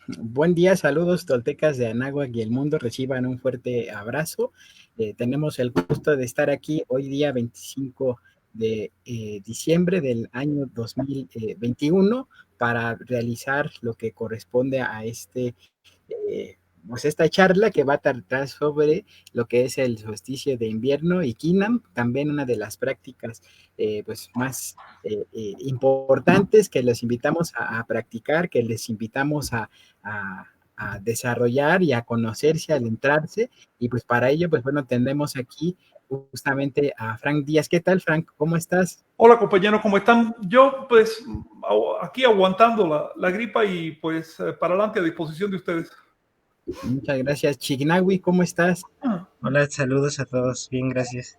Buen día, saludos toltecas de Anáhuac y el mundo, reciban un fuerte abrazo. Tenemos el gusto de estar aquí hoy día 25 de diciembre del año 2021 para realizar lo que corresponde a pues esta charla que va a tratar sobre lo que es el solsticio de invierno y Kinam, también una de las prácticas pues más importantes que les invitamos a practicar, que les invitamos a desarrollar y a conocerse, a adentrarse, y pues para ello, pues bueno, tendremos aquí justamente a Frank Díaz. ¿Qué tal, Frank? ¿Cómo estás? Hola compañeros, ¿cómo están? Yo pues aquí aguantando la gripa y pues para adelante a disposición de ustedes. Muchas gracias. Chignawi, ¿cómo estás? Hola, saludos a todos. Bien, gracias.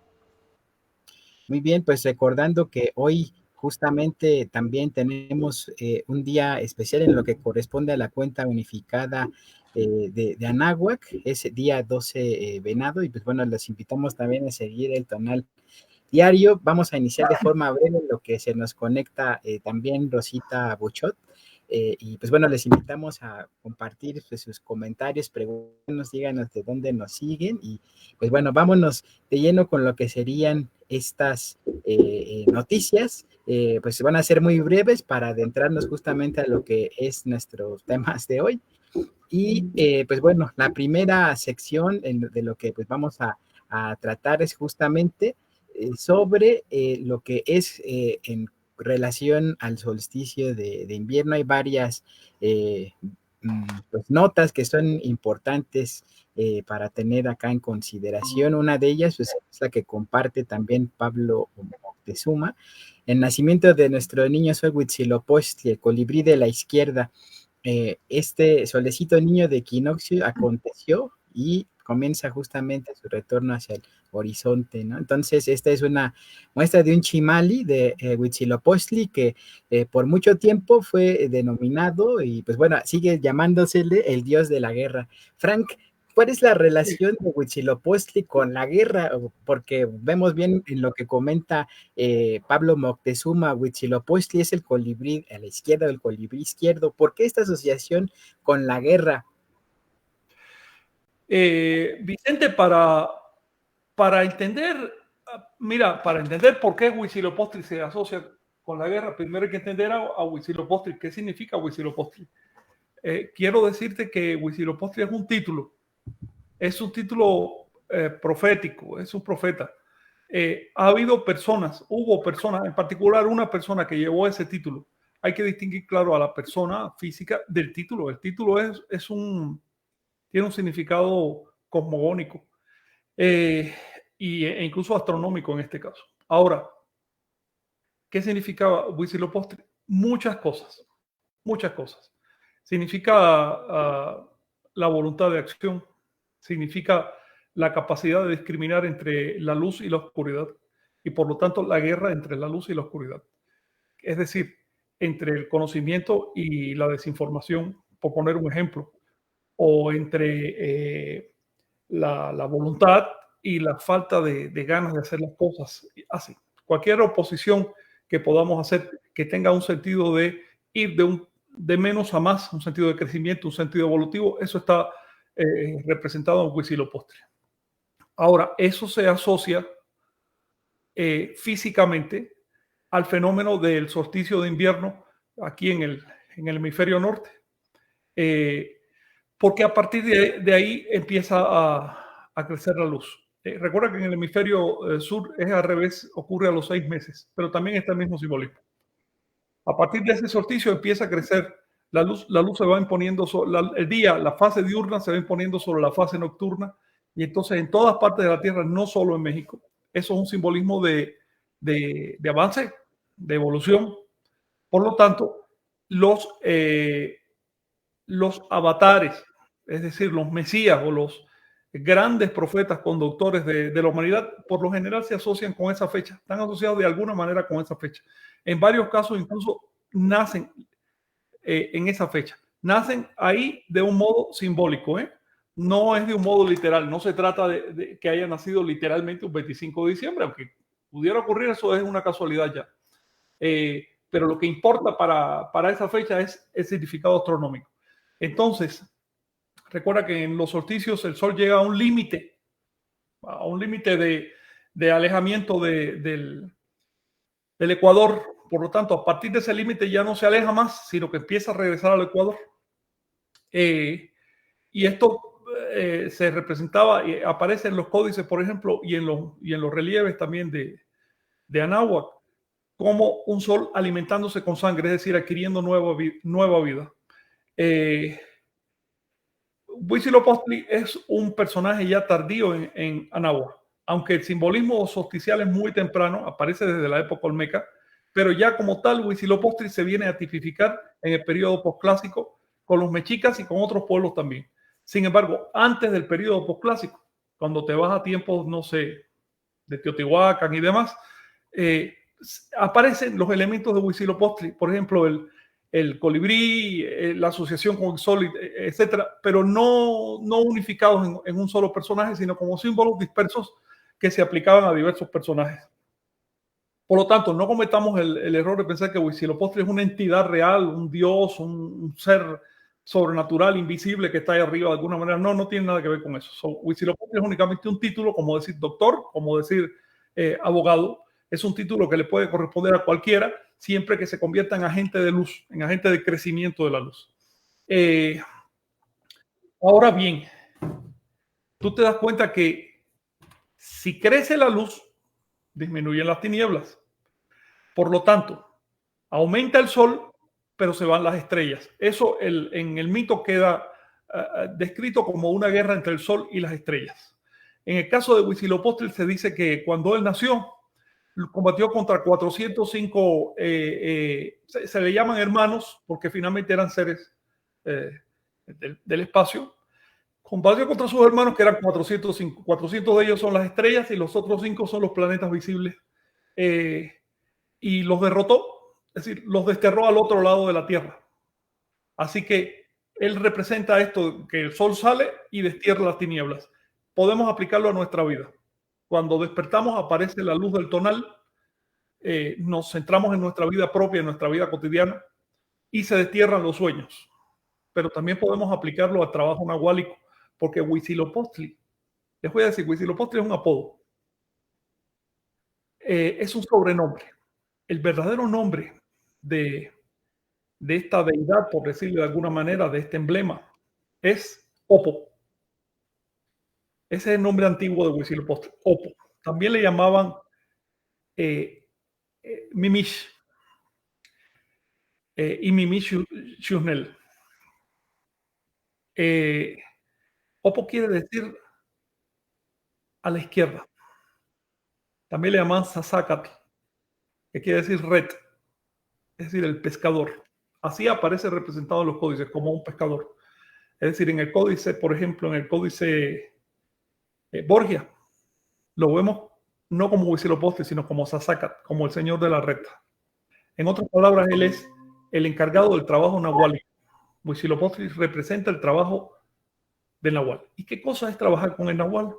Muy bien, pues recordando que hoy justamente también tenemos un día especial en lo que corresponde a la cuenta unificada de Anáhuac, es día 12 venado, y pues bueno, los invitamos también a seguir el tonal diario. Vamos a iniciar de forma breve en lo que se nos conecta también Rosita Buchot. Y pues bueno, les invitamos a compartir pues, sus comentarios, preguntas, díganos de dónde nos siguen y pues bueno, vámonos de lleno con lo que serían estas noticias. Pues van a ser muy breves para adentrarnos justamente a lo que es nuestros temas de hoy. Y pues bueno, la primera sección de lo que pues vamos a tratar es justamente sobre lo que es en relación al solsticio de invierno. Hay varias pues, notas que son importantes para tener acá en consideración. Una de ellas pues, es la que comparte también Pablo Moctezuma. El nacimiento de nuestro niño Sol Huitzilopochtli, el colibrí de la izquierda. Este solecito niño de equinoccio aconteció y comienza justamente su retorno hacia el horizonte, ¿no? Entonces, esta es una muestra de un chimali de Huitzilopochtli que por mucho tiempo fue denominado y pues bueno, sigue llamándosele el dios de la guerra. Frank, ¿cuál es la relación de Huitzilopochtli con la guerra? Porque vemos bien en lo que comenta Pablo Moctezuma, Huitzilopochtli es el colibrí a la izquierda, el colibrí izquierdo. ¿Por qué esta asociación con la guerra? Vicente, para entender, mira, para entender por qué Huitzilopochtli se asocia con la guerra, primero hay que entender a Huitzilopochtli. ¿Qué significa Huitzilopochtli? Quiero decirte que Huitzilopochtli es un título profético, es un profeta. Hubo personas, en particular una persona que llevó ese título. Hay que distinguir, claro, a la persona física del título. El título tiene un significado cosmogónico e incluso astronómico en este caso. Ahora, ¿qué significaba Huitzilopochtli? Muchas cosas, muchas cosas. Significa la voluntad de acción, significa la capacidad de discriminar entre la luz y la oscuridad y por lo tanto la guerra entre la luz y la oscuridad. Es decir, entre el conocimiento y la desinformación, por poner un ejemplo, o entre la voluntad y la falta de ganas de hacer las cosas así. Cualquier oposición que podamos hacer que tenga un sentido de ir de menos a más, un sentido de crecimiento, un sentido evolutivo, eso está representado en Huitzilopochtli. Ahora, eso se asocia físicamente al fenómeno del solsticio de invierno aquí en el hemisferio norte, porque a partir de ahí empieza a crecer la luz. Recuerda que en el hemisferio sur es al revés, ocurre a los 6 meses, pero también está el mismo simbolismo. A partir de ese solsticio empieza a crecer la luz se va imponiendo, el día, la fase diurna se va imponiendo sobre la fase nocturna, y entonces en todas partes de la Tierra, no solo en México, eso es un simbolismo de avance, de evolución. Por lo tanto, los avatares, es decir, los mesías o los grandes profetas conductores de la humanidad, por lo general se asocian con esa fecha, están asociados de alguna manera con esa fecha. En varios casos incluso nacen en esa fecha. Nacen ahí de un modo simbólico, ¿eh? No es de un modo literal, no se trata de que haya nacido literalmente un 25 de diciembre, aunque pudiera ocurrir, eso es una casualidad ya. Pero lo que importa para esa fecha es el significado astronómico. Entonces, recuerda que en los solsticios el sol llega a un límite de alejamiento del ecuador. Por lo tanto, a partir de ese límite ya no se aleja más, sino que empieza a regresar al ecuador. Y esto se representaba y aparece en los códices, por ejemplo, y en los relieves también de Anáhuac, como un sol alimentándose con sangre, es decir, adquiriendo nueva vida. Huitzilopochtli es un personaje ya tardío en Anáhuac, aunque el simbolismo solsticial es muy temprano, aparece desde la época olmeca, pero ya como tal Huitzilopochtli se viene a tipificar en el periodo posclásico con los mexicas y con otros pueblos también. Sin embargo, antes del periodo posclásico, cuando te vas a tiempos, no sé, de Teotihuacán y demás, aparecen los elementos de Huitzilopochtli, por ejemplo, el colibrí, la asociación con el sol, etcétera, pero no unificados en un solo personaje, sino como símbolos dispersos que se aplicaban a diversos personajes. Por lo tanto, no cometamos el error de pensar que Huitzilopochtli es una entidad real, un dios, un ser sobrenatural, invisible, que está ahí arriba de alguna manera. No tiene nada que ver con eso. Huitzilopochtli es únicamente un título, como decir doctor, como decir abogado. Es un título que le puede corresponder a cualquiera, siempre que se convierta en agente de luz, en agente de crecimiento de la luz. Ahora bien, tú te das cuenta que si crece la luz, disminuyen las tinieblas. Por lo tanto, aumenta el sol, pero se van las estrellas. Eso en el mito queda descrito como una guerra entre el sol y las estrellas. En el caso de Huitzilopochtli se dice que cuando él nació, combatió contra 405, se le llaman hermanos, porque finalmente eran seres del espacio. Combatió contra sus hermanos, que eran 405. 400 de ellos son las estrellas y los otros 5 son los planetas visibles. Y los derrotó, es decir, los desterró al otro lado de la Tierra. Así que él representa esto, que el sol sale y destierra las tinieblas. Podemos aplicarlo a nuestra vida. Cuando despertamos aparece la luz del tonal, nos centramos en nuestra vida propia, en nuestra vida cotidiana, y se destierran los sueños. Pero también podemos aplicarlo al trabajo nahuálico, porque Huitzilopochtli, les voy a decir, Huitzilopochtli es un apodo. Es un sobrenombre. El verdadero nombre de esta deidad, por decirlo de alguna manera, de este emblema, es Opo. Ese es el nombre antiguo de Huitzilopochtli, Opo. También le llamaban Mimish y Mimish Xusnel. Opo quiere decir a la izquierda. También le llaman Sasacatl, que quiere decir red, es decir, el pescador. Así aparece representado en los códices como un pescador. Es decir, en el códice, por ejemplo, en el códice Borgia, lo vemos no como Huitzilopochtli, sino como Sasacatl, como el señor de la red. En otras palabras, él es el encargado del trabajo nahuálico. Huitzilopochtli representa el trabajo del nahual. ¿Y qué cosa es trabajar con el nahual?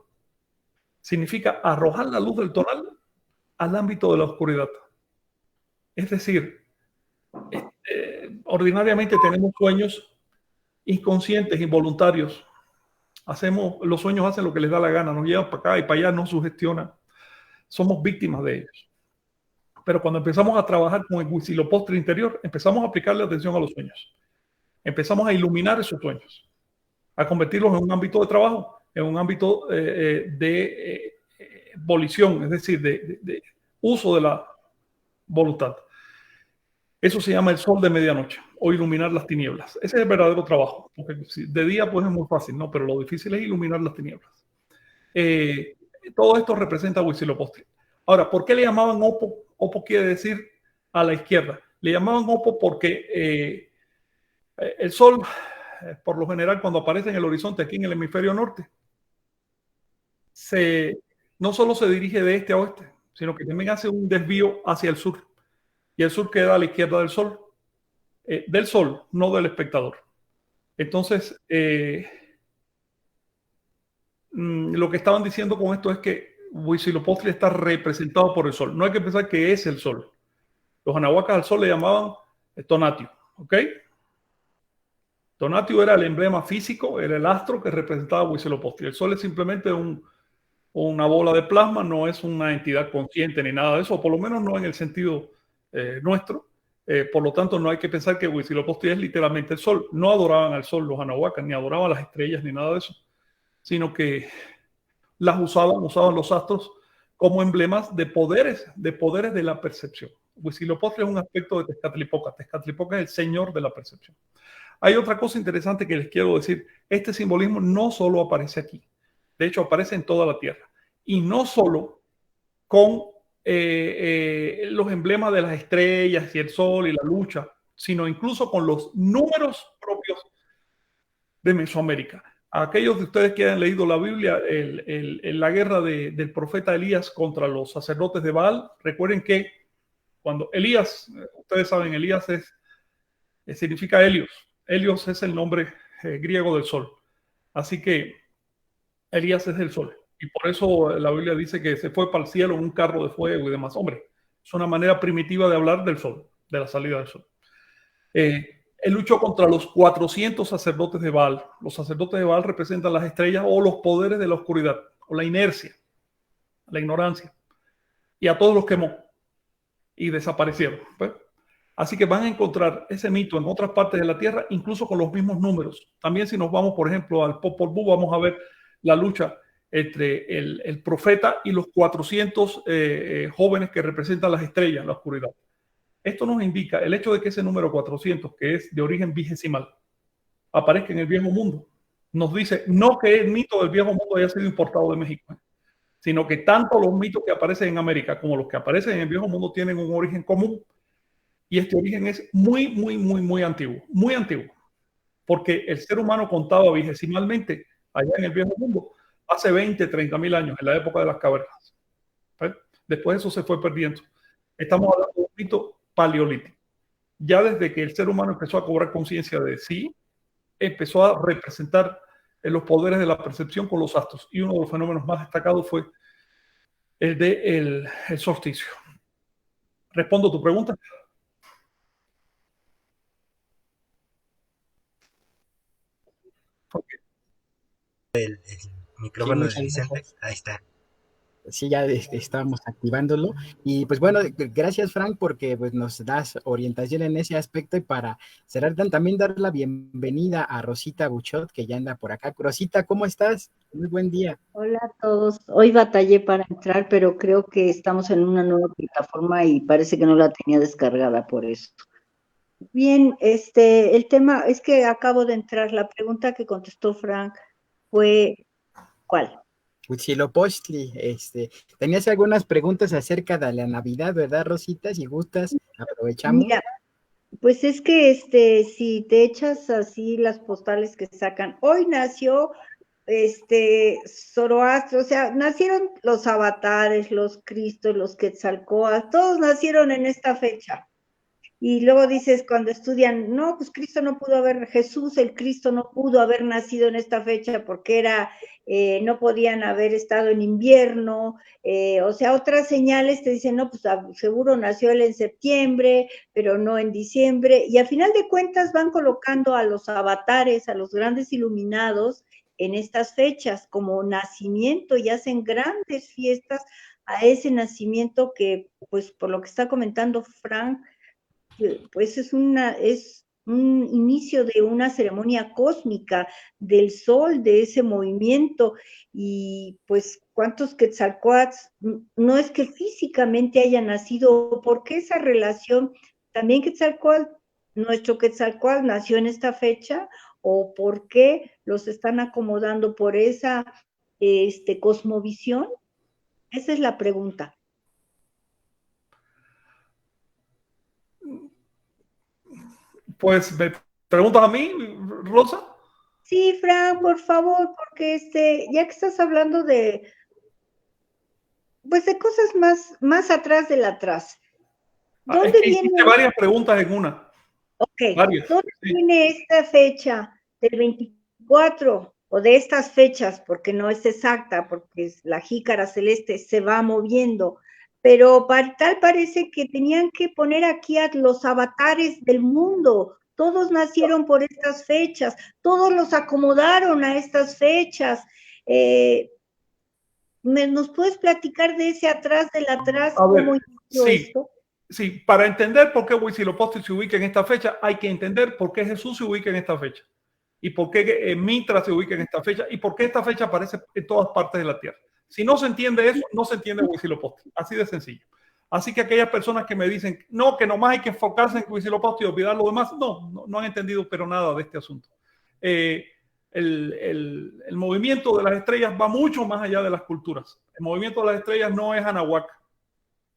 Significa arrojar la luz del tonal al ámbito de la oscuridad. Es decir, ordinariamente tenemos sueños inconscientes, involuntarios. Los sueños hacen lo que les da la gana, nos llevan para acá y para allá, nos sugestionan. Somos víctimas de ellos. Pero cuando empezamos a trabajar con el Huitzilopochtli interior, empezamos a aplicarle atención a los sueños. Empezamos a iluminar esos sueños, a convertirlos en un ámbito de trabajo, en un ámbito de volición, es decir, de uso de la voluntad. Eso se llama el sol de medianoche o iluminar las tinieblas. Ese es el verdadero trabajo. Porque de día pues es muy fácil, ¿no? Pero lo difícil es iluminar las tinieblas. Todo esto representa a Huitzilopochtli. Ahora, ¿por qué le llamaban Opo? Opo quiere decir a la izquierda. Le llamaban Opo porque el sol, por lo general, cuando aparece en el horizonte aquí en el hemisferio norte, no solo se dirige de este a oeste, sino que también hace un desvío hacia el sur. Y el sur queda a la izquierda del sol, no del espectador. Entonces, lo que estaban diciendo con esto es que Huitzilopochtli está representado por el sol. No hay que pensar que es el sol. Los anahuacas al sol le llamaban tonatio, ¿ok? Donatio era el emblema físico, era el astro que representaba a Huitzilopochtli. El Sol es simplemente una bola de plasma, no es una entidad consciente ni nada de eso, por lo menos no en el sentido nuestro. Por lo tanto, no hay que pensar que Huitzilopochtli es literalmente el Sol. No adoraban al Sol los anahuacas, ni adoraban las estrellas, ni nada de eso, sino que las usaban los astros como emblemas de poderes de la percepción. Huitzilopochtli es un aspecto de Tezcatlipoca. Tezcatlipoca es el señor de la percepción. Hay otra cosa interesante que les quiero decir. Este simbolismo no solo aparece aquí, de hecho aparece en toda la Tierra. Y no solo con los emblemas de las estrellas y el sol y la lucha, sino incluso con los números propios de Mesoamérica. A aquellos de ustedes que han leído la Biblia, la guerra del profeta Elías contra los sacerdotes de Baal, recuerden que cuando Elías, ustedes saben, Elías significa Helios. Helios es el nombre griego del sol. Así que Elías es el sol. Y por eso la Biblia dice que se fue para el cielo en un carro de fuego y demás. Hombre, es una manera primitiva de hablar del sol, de la salida del sol. Él luchó contra los 400 sacerdotes de Baal. Los sacerdotes de Baal representan las estrellas o los poderes de la oscuridad, o la inercia, la ignorancia. Y a todos los quemó y desaparecieron. ¿Ves? Así que van a encontrar ese mito en otras partes de la Tierra, incluso con los mismos números. También si nos vamos, por ejemplo, al Popol Vuh, vamos a ver la lucha entre el profeta y los 400 jóvenes que representan las estrellas, la oscuridad. Esto nos indica el hecho de que ese número 400, que es de origen vigesimal, aparezca en el Viejo Mundo. Nos dice no que el mito del Viejo Mundo haya sido importado de México, sino que tanto los mitos que aparecen en América como los que aparecen en el Viejo Mundo tienen un origen común. Y este origen es muy antiguo, muy antiguo. Porque el ser humano contaba vigesimalmente allá en el Viejo Mundo hace 20, 30 mil años, en la época de las cavernas. Después eso se fue perdiendo. Estamos hablando de un mito paleolítico. Ya desde que el ser humano empezó a cobrar conciencia de sí, empezó a representar los poderes de la percepción con los astros. Y uno de los fenómenos más destacados fue el de el solsticio. ¿Respondo a tu pregunta? Okay. El micrófono de Vicente, ahí está. Sí, ya estábamos activándolo. Y pues bueno, gracias Frank, porque pues, nos das orientación en ese aspecto. Y para cerrar, también dar la bienvenida a Rosita Buchot, que ya anda por acá. Rosita, ¿cómo estás? Muy buen día. Hola a todos. Hoy batallé para entrar, pero creo que estamos en una nueva plataforma y parece que no la tenía descargada por eso. Bien, el tema es que acabo de entrar. La pregunta que contestó Frank fue, ¿cuál? Huitzilopochtli, tenías algunas preguntas acerca de la Navidad, ¿verdad, Rosita? Si gustas, aprovechamos. Mira, pues es que si te echas así las postales que sacan, hoy nació Zoroastro, o sea, nacieron los avatares, los Cristos, los Quetzalcóatl, todos nacieron en esta fecha. Y luego dices, cuando estudian, no, pues Jesús, el Cristo no pudo haber nacido en esta fecha porque no podían haber estado en invierno, o sea, otras señales te dicen, no, pues seguro nació él en septiembre, pero no en diciembre, y a final de cuentas van colocando a los avatares, a los grandes iluminados en estas fechas como nacimiento y hacen grandes fiestas a ese nacimiento que, pues por lo que está comentando Frank, pues es un inicio de una ceremonia cósmica del sol, de ese movimiento, y pues cuántos Quetzalcóatl, no es que físicamente haya nacido, porque esa relación, también nuestro Quetzalcóatl nació en esta fecha, o por qué los están acomodando por esa cosmovisión. Esa es la pregunta. Pues me preguntas a mí, Rosa. Sí, Frank, por favor, porque ya que estás hablando de cosas más atrás del atrás. ¿Dónde viene? Hiciste varias preguntas en una. Ok, ¿dónde viene esta fecha del 24 o de estas fechas? Porque no es exacta, porque la jícara celeste se va moviendo, pero tal parece que tenían que poner aquí a los avatares del mundo, todos nacieron por estas fechas, todos los acomodaron a estas fechas. ¿Nos puedes platicar de ese atrás del atrás? A ver, ¿Cómo inició esto? Sí, para entender por qué Huitzilopochtli se ubica en esta fecha, hay que entender por qué Jesús se ubica en esta fecha y por qué Mitra se ubica en esta fecha y por qué esta fecha aparece en todas partes de la tierra. Si no se entiende eso, no se entiende Huitzilopochtli. Así de sencillo. Así que aquellas personas que me dicen, no, que nomás hay que enfocarse en Huitzilopochtli y olvidar lo demás, no han entendido pero nada de este asunto. El movimiento de las estrellas va mucho más allá de las culturas. El movimiento de las estrellas no es Anahuac,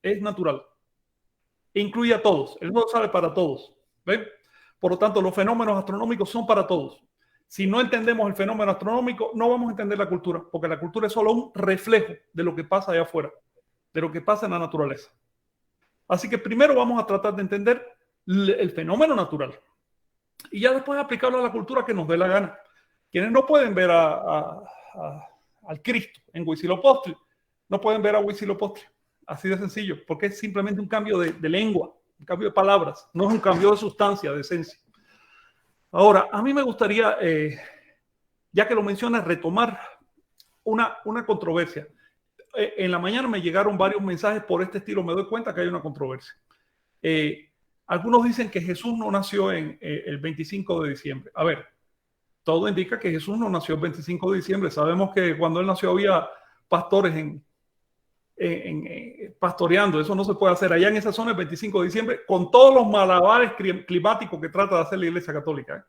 es natural. Incluye a todos, el sol sale para todos. ¿Ven? Por lo tanto, los fenómenos astronómicos son para todos. Si no entendemos el fenómeno astronómico, no vamos a entender la cultura, porque la cultura es solo un reflejo de lo que pasa allá afuera, de lo que pasa en la naturaleza. Así que primero vamos a tratar de entender el fenómeno natural y ya después aplicarlo a la cultura que nos dé la gana. Quienes no pueden ver al Cristo en Huitzilopochtli, no pueden ver a Huitzilopochtli. Así de sencillo, porque es simplemente un cambio de lengua, un cambio de palabras, no es un cambio de sustancia, de esencia. Ahora, a mí me gustaría, ya que lo mencionas, retomar una controversia. En la mañana me llegaron varios mensajes por este estilo, me doy cuenta que hay una controversia. Algunos dicen que Jesús no nació en el 25 de diciembre. A ver, todo indica que Jesús no nació el 25 de diciembre. Sabemos que cuando él nació había pastores pastoreando. Eso no se puede hacer allá en esa zona el 25 de diciembre con todos los malabares climáticos que trata de hacer la Iglesia Católica.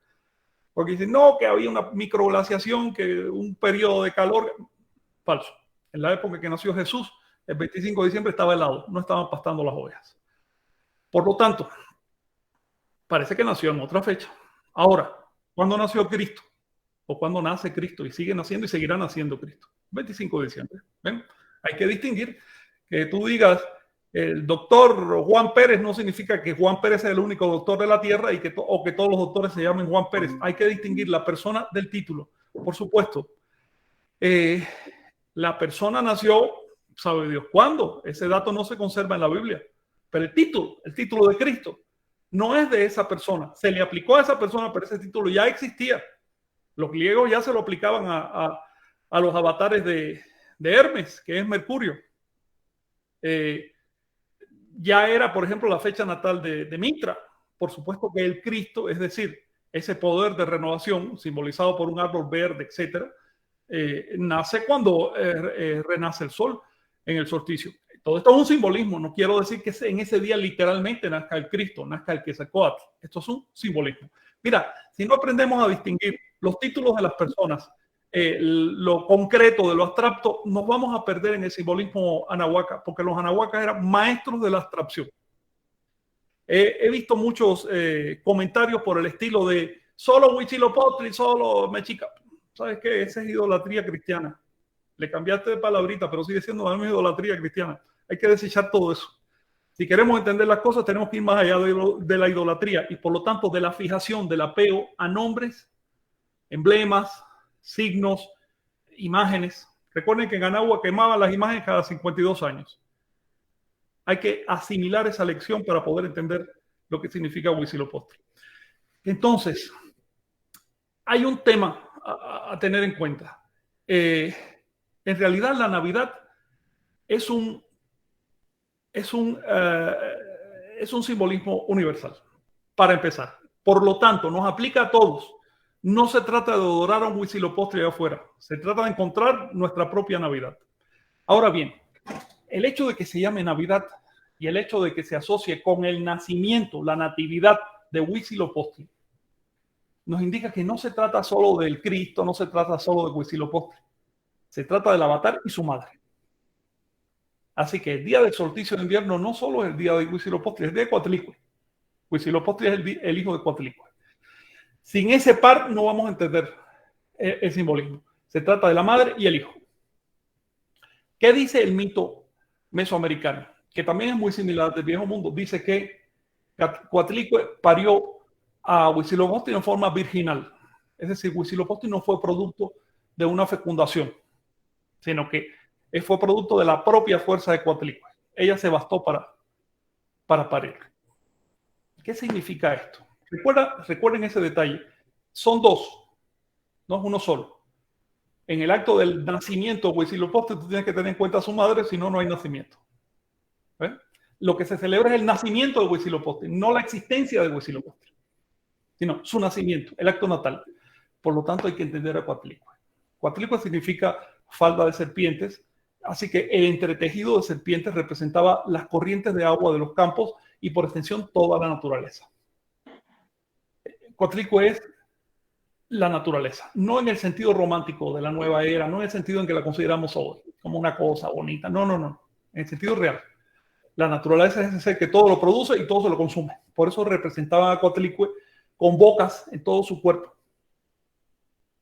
Porque dicen, no, que había una microglaciación, que un periodo de calor. Falso. En la época que nació Jesús, el 25 de diciembre estaba helado, no estaban pastando las ovejas. Por lo tanto, parece que nació en otra fecha. Ahora, ¿cuándo nació Cristo? ¿O cuándo nace Cristo? Y sigue naciendo y seguirá naciendo Cristo. 25 de diciembre. ¿Ven? Hay que distinguir. Que tú digas el doctor Juan Pérez no significa que Juan Pérez es el único doctor de la tierra y o que todos los doctores se llamen Juan Pérez. Hay que distinguir la persona del título. Por supuesto, la persona nació, sabe Dios cuándo. Ese dato no se conserva en la Biblia. Pero el título de Cristo, no es de esa persona. Se le aplicó a esa persona, pero ese título ya existía. Los griegos ya se lo aplicaban a los avatares de Hermes, que es Mercurio. Ya era, por ejemplo, la fecha natal de Mitra. Por supuesto que el Cristo, es decir, ese poder de renovación simbolizado por un árbol verde, etcétera, nace cuando renace el sol en el solsticio. Todo esto es un simbolismo. No quiero decir que en ese día literalmente nazca el Cristo, nazca el Quetzalcóatl. Esto es un simbolismo. Mira, si no aprendemos a distinguir los títulos de las personas, lo concreto de lo abstracto, nos vamos a perder en el simbolismo anahuaca, porque los anahuacas eran maestros de la abstracción. He visto muchos comentarios por el estilo de solo Huitzilopochtli, solo Mexica. ¿Sabes qué? Esa es idolatría cristiana. Le cambiaste de palabrita, pero sigue siendo la misma idolatría cristiana. Hay que desechar todo eso. Si queremos entender las cosas, tenemos que ir más allá de la idolatría y por lo tanto de la fijación, del apego a nombres, emblemas, signos, imágenes. Recuerden que en Anagua quemaban las imágenes cada 52 años. Hay que asimilar esa lección para poder entender lo que significa Huitzilopochtli. Entonces, hay un tema a tener en cuenta. En realidad, la Navidad es un simbolismo universal, para empezar. Por lo tanto, nos aplica a todos. No se trata de adorar a un Huitzilopochtli allá afuera. Se trata de encontrar nuestra propia Navidad. Ahora bien, el hecho de que se llame Navidad y el hecho de que se asocie con el nacimiento, la natividad de Huitzilopochtli, nos indica que no se trata solo del Cristo, no se trata solo de Huitzilopochtli. Se trata del avatar y su madre. Así que el día del solsticio de invierno no solo es el día de Huitzilopochtli, es el día de Coatlicue. Huitzilopochtli es el hijo de Coatlicue. Sin ese par no vamos a entender el simbolismo. Se trata de la madre y el hijo. ¿Qué dice el mito mesoamericano? Que también es muy similar del viejo mundo. Dice que Coatlicue parió a Huitzilopochtli en forma virginal. Es decir, Huitzilopochtli no fue producto de una fecundación, sino que fue producto de la propia fuerza de Coatlicue. Ella se bastó para parir. ¿Qué significa esto? Recuerden ese detalle. Son dos, no es uno solo. En el acto del nacimiento de Huitzilopochtli, tú tienes que tener en cuenta a su madre, si no, no hay nacimiento. ¿Ves? Lo que se celebra es el nacimiento de Huitzilopochtli, no la existencia de Huitzilopochtli, sino su nacimiento, el acto natal. Por lo tanto, hay que entender a Coatlicue. Coatlicue significa falda de serpientes, así que el entretejido de serpientes representaba las corrientes de agua de los campos y por extensión toda la naturaleza. Coatlicue es la naturaleza, no en el sentido romántico de la nueva era, no en el sentido en que la consideramos hoy como una cosa bonita, no, en el sentido real. La naturaleza es ese ser que todo lo produce y todo se lo consume. Por eso representaban a Coatlicue con bocas en todo su cuerpo.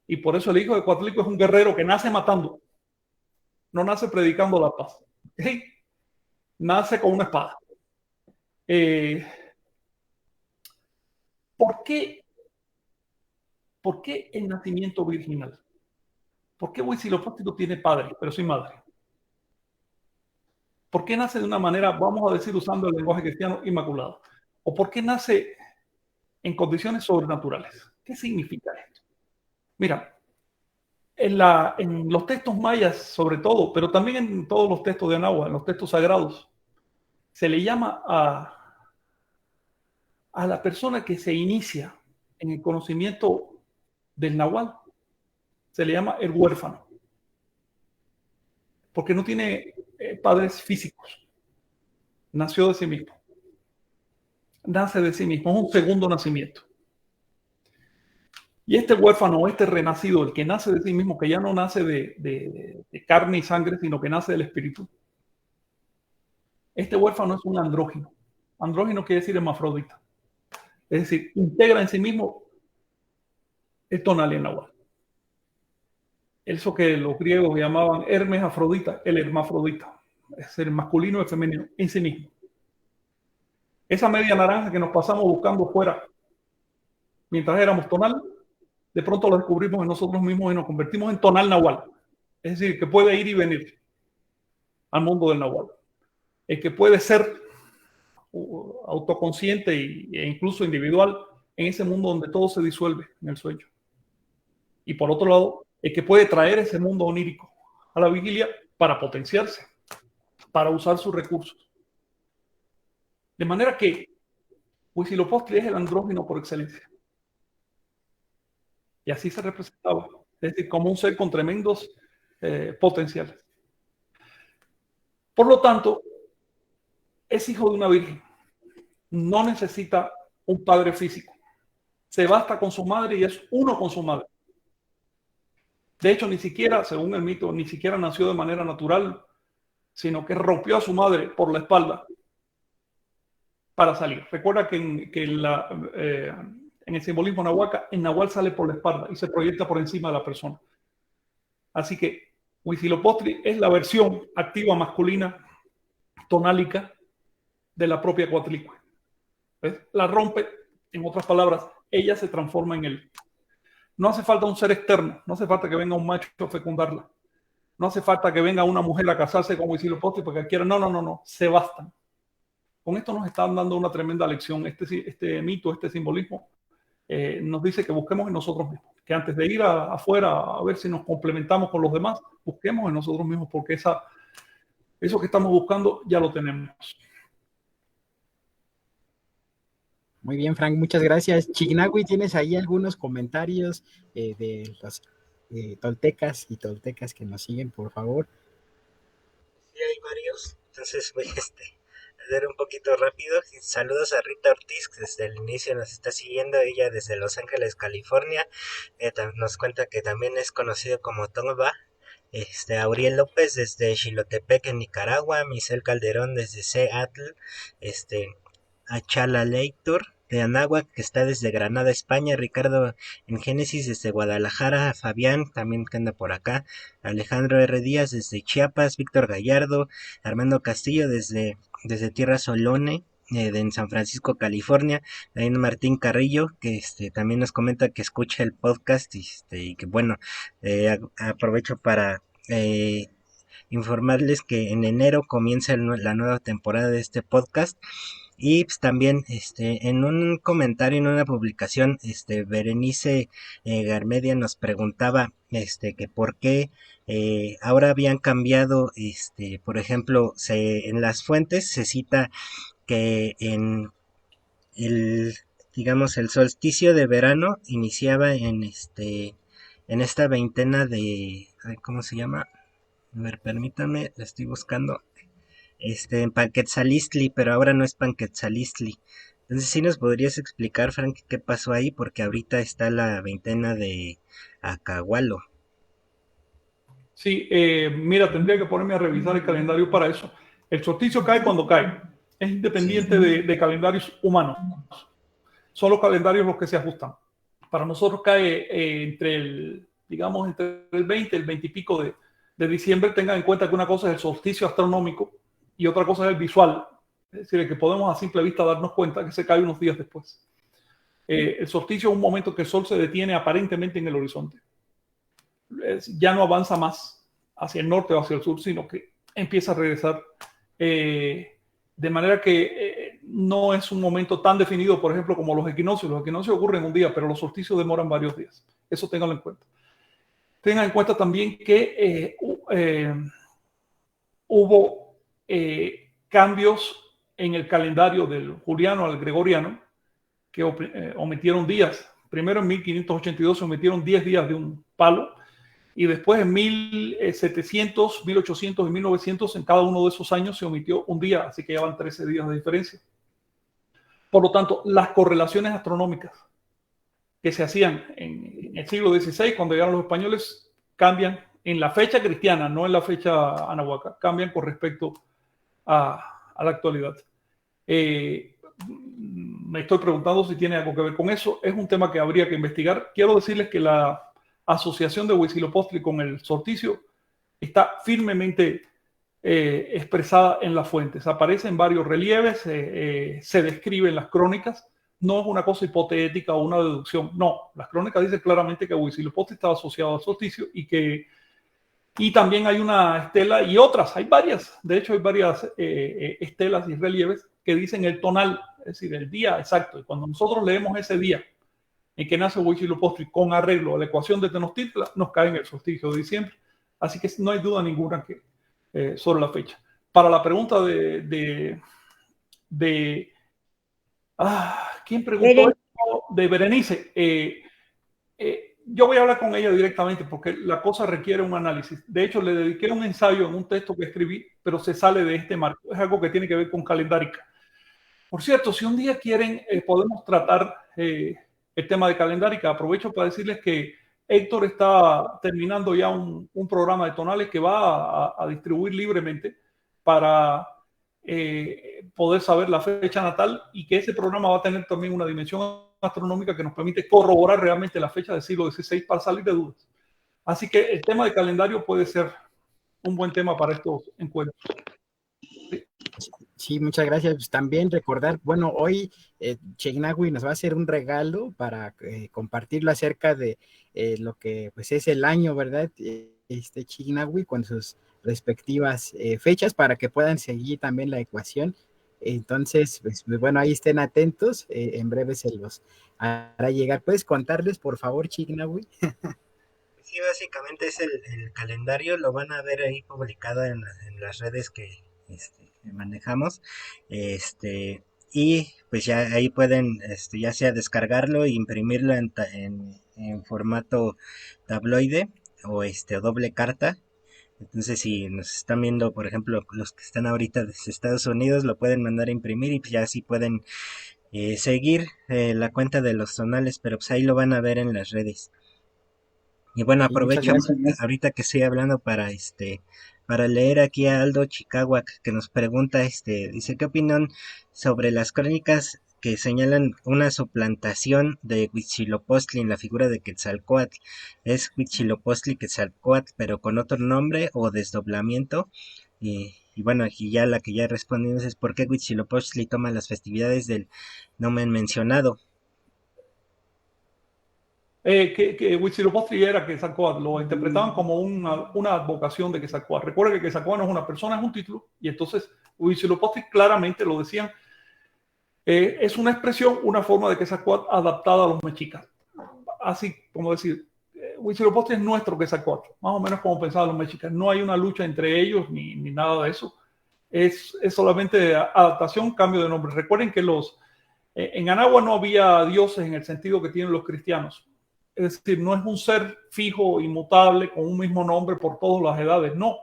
Y por eso el hijo de Coatlicue es un guerrero que nace matando, no nace predicando la paz. ¿Okay? Nace con una espada. ¿Por qué el nacimiento virginal? ¿Por qué Huitzilopochtli no tiene padre, pero sí madre? ¿Por qué nace de una manera, vamos a decir, usando el lenguaje cristiano, inmaculado? ¿O por qué nace en condiciones sobrenaturales? ¿Qué significa esto? Mira, en los textos mayas, sobre todo, pero también en todos los textos de Anáhuac, en los textos sagrados, se le llama a la persona que se inicia en el conocimiento del Nahual, se le llama el huérfano, porque no tiene padres físicos, nació de sí mismo, nace de sí mismo, es un segundo nacimiento. Y este huérfano, este renacido, el que nace de sí mismo, que ya no nace de carne y sangre, sino que nace del espíritu, este huérfano es un andrógino. Andrógino quiere decir hermafrodita. Es decir, integra en sí mismo el tonal y el nahual. Eso que los griegos llamaban Hermes Afrodita, el hermafrodita. Es el masculino y el femenino en sí mismo. Esa media naranja que nos pasamos buscando fuera mientras éramos tonal, de pronto lo descubrimos en nosotros mismos y nos convertimos en tonal nahual. Es decir, que puede ir y venir al mundo del nahual. El que puede ser autoconsciente e incluso individual en ese mundo donde todo se disuelve en el sueño. Y por otro lado, el que puede traer ese mundo onírico a la vigilia para potenciarse, para usar sus recursos. De manera que Huitzilopochtli es el andrógino por excelencia. Y así se representaba, es decir, como un ser con tremendos potenciales. Por lo tanto, es hijo de una virgen. No necesita un padre físico. Se basta con su madre y es uno con su madre. De hecho, ni siquiera, según el mito, ni siquiera nació de manera natural, sino que rompió a su madre por la espalda para salir. Recuerda que en el simbolismo nahuaca, el nahual sale por la espalda y se proyecta por encima de la persona. Así que Huitzilopochtli es la versión activa masculina tonálica de la propia Coatlicue. ¿Ves? La rompe, en otras palabras, ella se transforma en él. No hace falta un ser externo, no hace falta que venga un macho a fecundarla. No hace falta que venga una mujer a casarse con Huitzilopochtli porque quiera. No, se bastan. Con esto nos están dando una tremenda lección. Este mito, este simbolismo, nos dice que busquemos en nosotros mismos. Que antes de ir afuera a ver si nos complementamos con los demás, busquemos en nosotros mismos porque eso que estamos buscando ya lo tenemos. Muy bien, Frank, muchas gracias. Chignahui, ¿tienes ahí algunos comentarios de los toltecas y toltecas que nos siguen, por favor? Sí, hay varios, entonces voy a hacer un poquito rápido. Saludos a Rita Ortiz, que desde el inicio nos está siguiendo, ella desde Los Ángeles, California. Nos cuenta que también es conocido como Tongva. Auriel López desde Xilotepec en Nicaragua, Michelle Calderón desde Seattle, Achala Leitor de Anáhuac, que está desde Granada, España, Ricardo en Génesis desde Guadalajara, Fabián también que anda por acá, Alejandro R. Díaz desde Chiapas, Víctor Gallardo, Armando Castillo desde Tierra Solone, en San Francisco, California, también Martín Carrillo, que también nos comenta que escucha el podcast y que bueno, aprovecho para informarles que en enero comienza la nueva temporada de este podcast. Y pues también en un comentario, en una publicación, Berenice Garmedia nos preguntaba que por qué ahora habían cambiado, por ejemplo, en las fuentes se cita que en el, digamos, el solsticio de verano iniciaba en esta veintena de, ay, ¿cómo se llama? A ver, permítame, la estoy buscando. En Panquetzalistli, pero ahora no es Panquetzalistli. Entonces, ¿sí nos podrías explicar, Frank, qué pasó ahí? Porque ahorita está la veintena de Acahualo. Sí, mira, tendría que ponerme a revisar el calendario para eso. El solsticio cae cuando cae. Es independiente Sí. de calendarios humanos. Son los calendarios los que se ajustan. Para nosotros cae entre el 20, el 20 y pico de diciembre. Tengan en cuenta que una cosa es el solsticio astronómico y otra cosa es el visual. Es decir, que podemos a simple vista darnos cuenta que se cae unos días después. El solsticio es un momento que el sol se detiene aparentemente en el horizonte. Ya no avanza más hacia el norte o hacia el sur, sino que empieza a regresar de manera que no es un momento tan definido, por ejemplo, como los equinoccios. Los equinoccios ocurren un día, pero los solsticios demoran varios días. Eso ténganlo en cuenta. Tengan en cuenta también que hubo cambios en el calendario del juliano al gregoriano que omitieron días. Primero en 1582 se omitieron 10 días de un palo y después en 1700, 1800 y 1900 en cada uno de esos años se omitió un día, así que ya van 13 días de diferencia. Por lo tanto, las correlaciones astronómicas que se hacían en el siglo XVI, cuando llegaron los españoles, cambian en la fecha cristiana, no en la fecha anahuaca, cambian con respecto a la actualidad. Me estoy preguntando si tiene algo que ver con eso. Es un tema que habría que investigar. Quiero decirles que la asociación de Huitzilopochtli con el solsticio está firmemente expresada en las fuentes. Aparece en varios relieves, se describe en las crónicas. No es una cosa hipotética o una deducción. No, las crónicas dicen claramente que Huitzilopochtli estaba asociado al solsticio y también hay una estela y otras, hay varias, de hecho hay varias estelas y relieves que dicen el tonal, es decir, el día exacto. Y cuando nosotros leemos ese día en que nace Huitzilopochtli con arreglo a la ecuación de Tenochtitlan, nos cae en el solsticio de diciembre. Así que no hay duda ninguna sobre la fecha. Para la pregunta ¿quién preguntó esto? De Berenice. Yo voy a hablar con ella directamente porque la cosa requiere un análisis. De hecho, le dediqué un ensayo en un texto que escribí, pero se sale de este marco. Es algo que tiene que ver con calendárica. Por cierto, si un día quieren, podemos tratar el tema de calendárica. Aprovecho para decirles que Héctor está terminando ya un programa de tonales que va a distribuir libremente para poder saber la fecha natal y que ese programa va a tener también una dimensión astronómica que nos permite corroborar realmente la fecha del siglo XVI para salir de dudas. Así que el tema de calendario puede ser un buen tema para estos encuentros. Sí, muchas gracias. Pues también recordar, bueno, hoy Cheiknahui nos va a hacer un regalo para compartirlo acerca de lo que pues es el año, ¿verdad? Cheiknahui con sus respectivas fechas para que puedan seguir también la ecuación. Entonces, pues, bueno, ahí estén atentos, en breve se los hará llegar. ¿Puedes contarles, por favor, Cheiknahui? Sí, básicamente es el calendario, lo van a ver ahí publicado en las redes que manejamos. Y pues ya ahí pueden ya sea descargarlo e imprimirlo en formato tabloide o doble carta. Entonces, si nos están viendo, por ejemplo, los que están ahorita desde Estados Unidos, lo pueden mandar a imprimir y pues ya así pueden seguir la cuenta de los tonales, pero pues ahí lo van a ver en las redes. Y bueno, Sí, muchas aprovecho gracias. ahorita que estoy hablando para leer aquí a Aldo Chicahuac, que nos pregunta, dice, ¿qué opinión sobre las crónicas que señalan una suplantación de Huitzilopochtli en la figura de Quetzalcóatl? ¿Es Huitzilopochtli Quetzalcóatl, pero con otro nombre o desdoblamiento? Y bueno, aquí ya la que ya respondimos es ¿por qué Huitzilopochtli toma las festividades del nomen mencionado? Que Huitzilopochtli era Quetzalcóatl, lo interpretaban como una advocación de Quetzalcóatl. Recuerda que Quetzalcóatl no es una persona, es un título, y entonces Huitzilopochtli claramente lo decían. Es una expresión, una forma de Quetzalcóatl adaptada a los mexicas. Así como decir, Huitzilopochtli es nuestro Quetzalcóatl, más o menos como pensaban los mexicas. No hay una lucha entre ellos ni nada de eso. Es solamente adaptación, cambio de nombre. Recuerden que en Anáhuac no había dioses en el sentido que tienen los cristianos. Es decir, no es un ser fijo, inmutable, con un mismo nombre por todas las edades. No.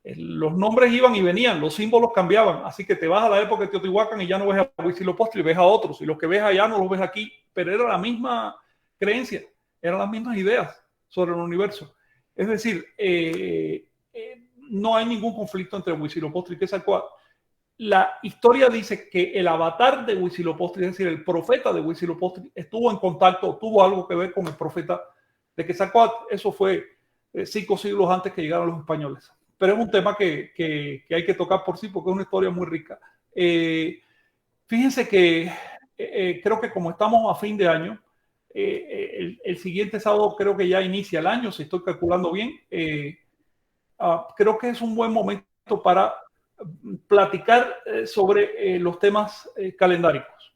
Los nombres iban y venían, los símbolos cambiaban. Así que te vas a la época de Teotihuacán y ya no ves a Huitzilopochtli, ves a otros. Y los que ves allá no los ves aquí. Pero era la misma creencia, eran las mismas ideas sobre el universo. Es decir, no hay ningún conflicto entre Huitzilopochtli y Quetzalcóatl. La historia dice que el avatar de Huitzilopochtli, es decir, el profeta de Huitzilopochtli, estuvo en contacto, tuvo algo que ver con el profeta de Quetzalcóatl. Eso fue 5 siglos antes que llegaron los españoles. Pero es un tema que hay que tocar por sí porque es una historia muy rica. Fíjense que creo que como estamos a fin de año, el siguiente sábado creo que ya inicia el año, si estoy calculando bien. Creo que es un buen momento para platicar sobre los temas calendáricos,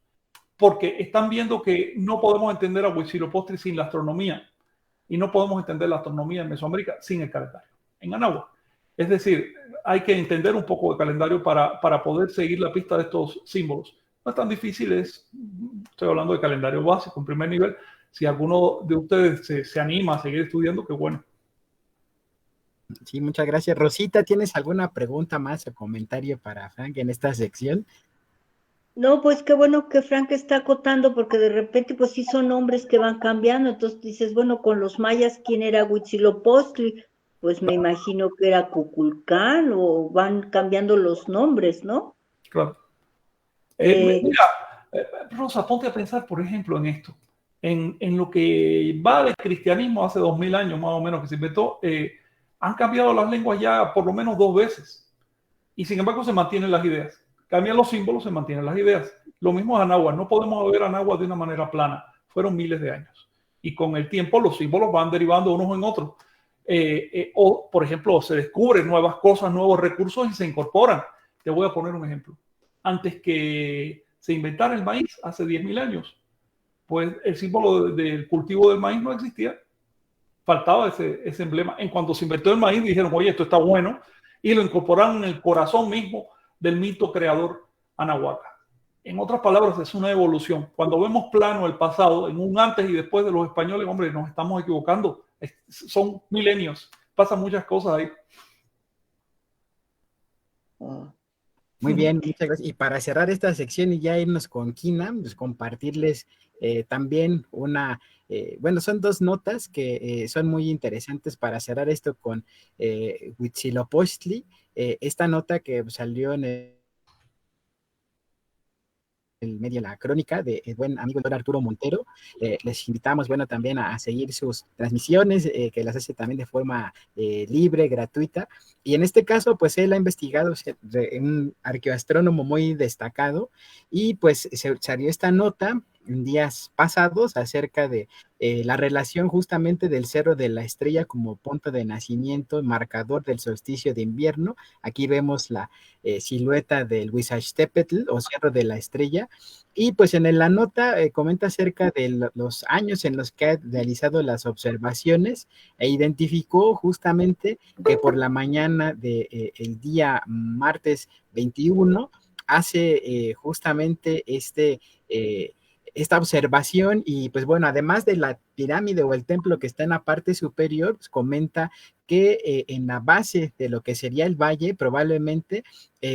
porque están viendo que no podemos entender a Huitzilopochtli sin la astronomía y no podemos entender la astronomía en Mesoamérica sin el calendario en Anáhuac. Es decir, hay que entender un poco de calendario para poder seguir la pista de estos símbolos. No es tan difícil, estoy hablando de calendario básico en primer nivel. Si alguno de ustedes se anima a seguir estudiando, qué bueno. Sí, muchas gracias. Rosita, ¿tienes alguna pregunta más o comentario para Frank en esta sección? No, pues qué bueno que Frank está acotando, porque de repente pues sí son nombres que van cambiando. Entonces dices, bueno, con los mayas, ¿quién era Huitzilopochtli? Pues me imagino que era Kukulcán, o van cambiando los nombres, ¿no? Claro. Mira, Rosa, ponte a pensar, por ejemplo, en esto. En lo que va del cristianismo hace 2000 años más o menos que se inventó, han cambiado las lenguas ya por lo menos 2 veces. Y sin embargo se mantienen las ideas. Cambian los símbolos, se mantienen las ideas. Lo mismo es Anáhuac. No podemos ver Anáhuac de una manera plana. Fueron miles de años. Y con el tiempo los símbolos van derivando unos en otros. O, por ejemplo, se descubren nuevas cosas, nuevos recursos y se incorporan. Te voy a poner un ejemplo. Antes que se inventara el maíz, hace 10.000 años, pues el símbolo del cultivo del maíz no existía. Faltaba ese emblema. En cuanto se inventó el maíz, dijeron, oye, esto está bueno, y lo incorporaron en el corazón mismo del mito creador Anahuaca. En otras palabras, es una evolución. Cuando vemos plano el pasado, en un antes y después de los españoles, hombre, nos estamos equivocando. Son milenios. Pasan muchas cosas ahí. Muy bien, muchas gracias. Y para cerrar esta sección y ya irnos con Kina, pues compartirles también bueno, son 2 notas que son muy interesantes para cerrar esto con Huitzilopochtli. Esta nota que salió en el medio La Crónica de buen amigo el Arturo Montero. Les invitamos, bueno, también a seguir sus transmisiones, que las hace también de forma libre, gratuita. Y en este caso, pues él ha investigado, un arqueoastrónomo muy destacado, y pues se salió esta nota en días pasados acerca de la relación justamente del Cerro de la Estrella como punto de nacimiento, marcador del solsticio de invierno. Aquí vemos la silueta del Huizachtepetl o Cerro de la Estrella, y pues en la nota comenta acerca de los años en los que ha realizado las observaciones e identificó justamente que por la mañana del día martes 21 hace justamente esta observación. Y pues bueno, además de la pirámide o el templo que está en la parte superior, pues comenta que en la base de lo que sería el valle probablemente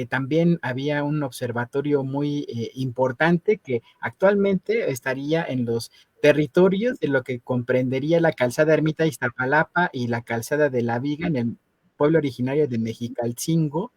también había un observatorio muy importante que actualmente estaría en los territorios de lo que comprendería la calzada Ermita Iztapalapa y la calzada de la Viga en el pueblo originario de Mexicalcingo.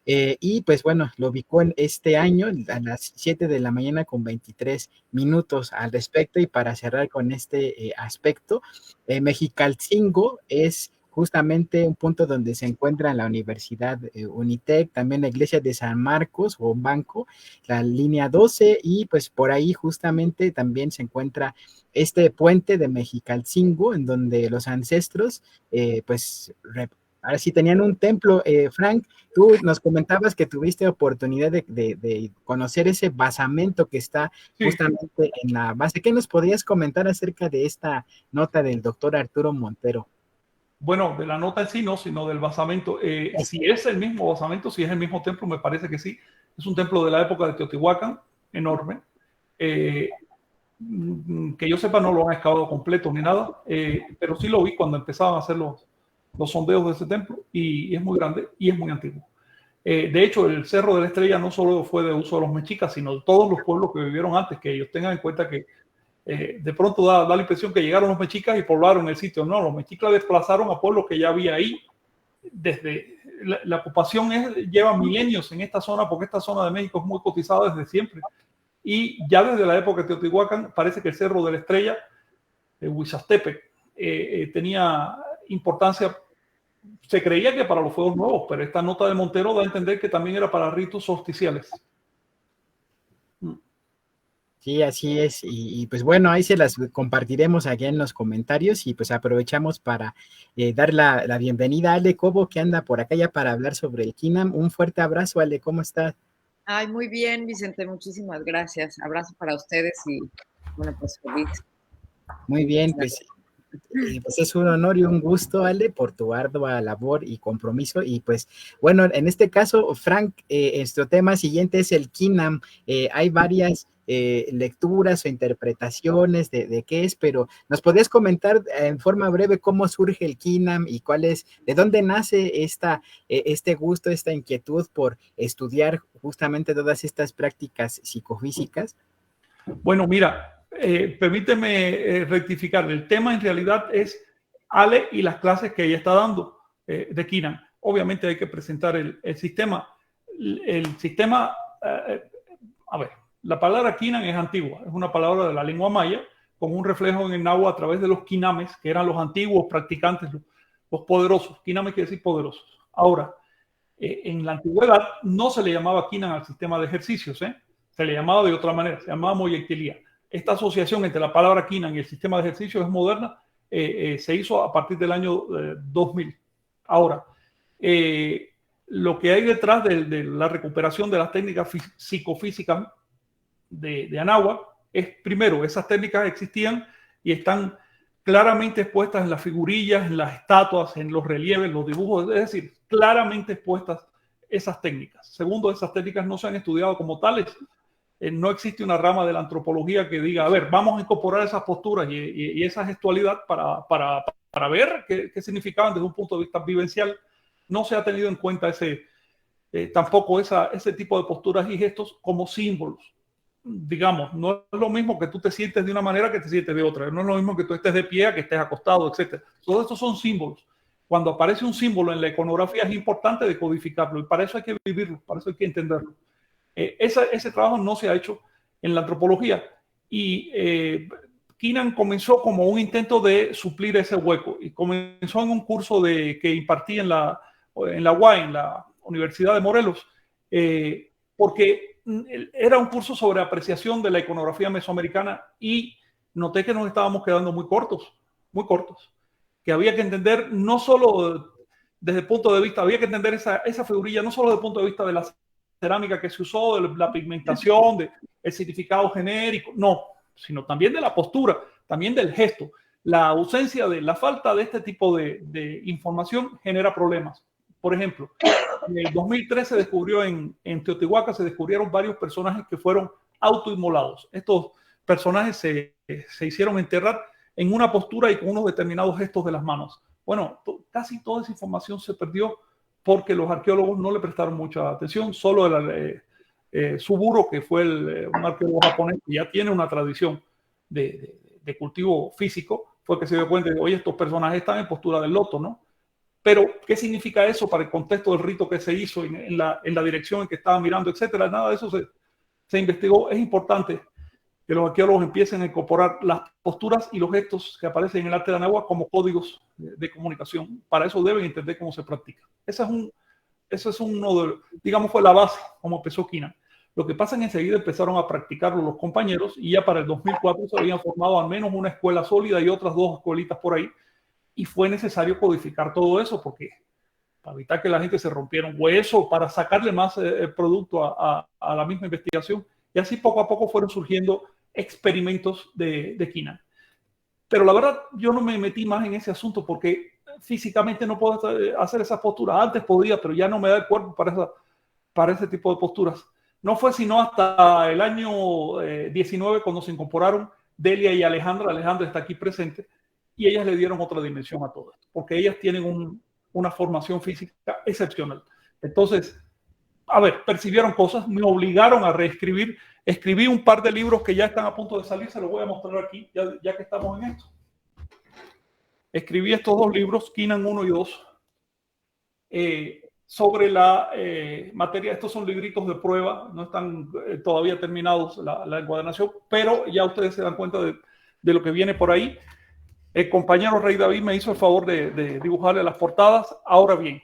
Y pues bueno, lo ubicó en este año a las 7 de la mañana con 23 minutos al respecto. Y para cerrar con este aspecto, Mexicalcingo es justamente un punto donde se encuentra la Universidad Unitec, también la iglesia de San Marcos o Banco, la línea 12, y pues por ahí justamente también se encuentra este puente de Mexicalcingo, en donde los ancestros pues Ahora sí tenían un templo. Frank, tú nos comentabas que tuviste oportunidad de conocer ese basamento que está Sí, justamente en la base. ¿Qué nos podrías comentar acerca de esta nota del doctor Arturo Montero? bueno, de la nota en sí no, sino del basamento. Si es el mismo basamento, si es el mismo templo, me parece que sí. Es un templo de la época de Teotihuacán, enorme. Que yo sepa no lo han excavado completo ni nada, pero sí lo vi cuando empezaban a hacer los sondeos de ese templo y es muy grande y es muy antiguo. De hecho, el Cerro de la Estrella no solo fue de uso de los mexicas, sino de todos los pueblos que vivieron antes, que ellos tengan en cuenta que de pronto da la impresión que llegaron los mexicas y poblaron el sitio. No, los mexicas desplazaron a pueblos que ya había ahí. Desde la ocupación lleva milenios en esta zona, porque esta zona de México es muy cotizada desde siempre. Y ya desde la época de Teotihuacán, parece que el Cerro de la Estrella, de Huizastepec, tenía importancia. Se creía que para los fuegos nuevos, pero esta nota de Montero da a entender que también era para ritos solsticiales. Sí, así es. Y pues bueno, ahí se las compartiremos aquí en los comentarios y pues aprovechamos para dar la bienvenida a Ale Cobo, que anda por acá ya para hablar sobre el KINAM. Un fuerte abrazo, Ale, ¿cómo estás? Ay, muy bien, Vicente, muchísimas gracias. Abrazo para ustedes y bueno, pues feliz. Muy bien, pues es un honor y un gusto, Ale, por tu ardua labor y compromiso. Y pues, bueno, en este caso, Frank, nuestro tema siguiente es el KINAM. Hay varias lecturas o interpretaciones de qué es, pero ¿nos podrías comentar en forma breve cómo surge el KINAM y cuál es, de dónde nace este gusto, esta inquietud por estudiar justamente todas estas prácticas psicofísicas? Bueno, mira, permíteme rectificar. El tema en realidad es Ale y las clases que ella está dando de KINAM. Obviamente hay que presentar el sistema. El sistema, a ver, la palabra KINAM es antigua, es una palabra de la lengua maya con un reflejo en el náhuatl a través de los kinames, que eran los antiguos practicantes, los poderosos. Kiname quiere decir poderosos. Ahora, en la antigüedad no se le llamaba KINAM al sistema de ejercicios, se le llamaba de otra manera, se llamaba moyectilía. Esta asociación entre la palabra KINAM y el sistema de ejercicios es moderna, se hizo a partir del año 2000. Ahora, lo que hay detrás de la recuperación de las técnicas psicofísicas de Anáhuac es, primero, esas técnicas existían y están claramente expuestas en las figurillas, en las estatuas, en los relieves, en los dibujos, es decir, claramente expuestas esas técnicas. Segundo, esas técnicas no se han estudiado como tales. No existe una rama de la antropología que diga, a ver, vamos a incorporar esas posturas y esa gestualidad para ver qué significaban desde un punto de vista vivencial. No se ha tenido en cuenta tampoco ese tipo de posturas y gestos como símbolos. Digamos, no es lo mismo que tú te sientes de una manera que te sientes de otra. No es lo mismo que tú estés de pie, que estés acostado, etc. Todos estos son símbolos. Cuando aparece un símbolo en la iconografía es importante decodificarlo y para eso hay que vivirlo, para eso hay que entenderlo. Ese trabajo no se ha hecho en la antropología y KINAM comenzó como un intento de suplir ese hueco y comenzó en un curso que impartí en la UAE, en la Universidad de Morelos, porque era un curso sobre apreciación de la iconografía mesoamericana y noté que nos estábamos quedando muy cortos, que había que entender no solo desde el punto de vista, había que entender esa figurilla no solo desde el punto de vista de la cerámica que se usó, de la pigmentación, del significado genérico, no, sino también de la postura, también del gesto. La falta de este tipo de información genera problemas. Por ejemplo, en el 2013 se descubrió en Teotihuacán, se descubrieron varios personajes que fueron autoinmolados. Estos personajes se hicieron enterrar en una postura y con unos determinados gestos de las manos. Bueno, casi toda esa información se perdió porque los arqueólogos no le prestaron mucha atención. Solo Suburo, que fue un arqueólogo japonés que ya tiene una tradición de cultivo físico, fue que se dio cuenta de que, oye, estos personajes están en postura del loto, ¿no? Pero, ¿qué significa eso para el contexto del rito que se hizo en la dirección en que estaba mirando, etcétera? Nada de eso se investigó. Es importante que los arqueólogos empiecen a incorporar las posturas y los gestos que aparecen en el arte de Anáhuac como códigos de comunicación. Para eso deben entender cómo se practica. Ese es uno de, digamos, fue la base, como empezó KINAM. Lo que pasa es que enseguida empezaron a practicarlo los compañeros y ya para el 2004 se habían formado al menos una escuela sólida y otras dos escuelitas por ahí. Y fue necesario codificar todo eso porque para evitar que la gente se rompiera un hueso, para sacarle más producto a la misma investigación. Y así poco a poco fueron surgiendo experimentos de Keenan. Pero la verdad, yo no me metí más en ese asunto porque físicamente no puedo hacer esas posturas. Antes podía, pero ya no me da el cuerpo para ese tipo de posturas. No fue sino hasta el año 19 cuando se incorporaron Delia y Alejandra. Alejandra está aquí presente y ellas le dieron otra dimensión a todo esto, porque ellas tienen una formación física excepcional. Entonces, a ver, percibieron cosas, me obligaron a reescribir. Escribí un par de libros que ya están a punto de salir, se los voy a mostrar aquí, ya que estamos en esto. Escribí estos 2 libros, Keenan 1 y 2, sobre la materia. Estos son libritos de prueba, no están todavía terminados la encuadernación, pero ya ustedes se dan cuenta de lo que viene por ahí. El compañero Rey David me hizo el favor de dibujarle las portadas. Ahora bien,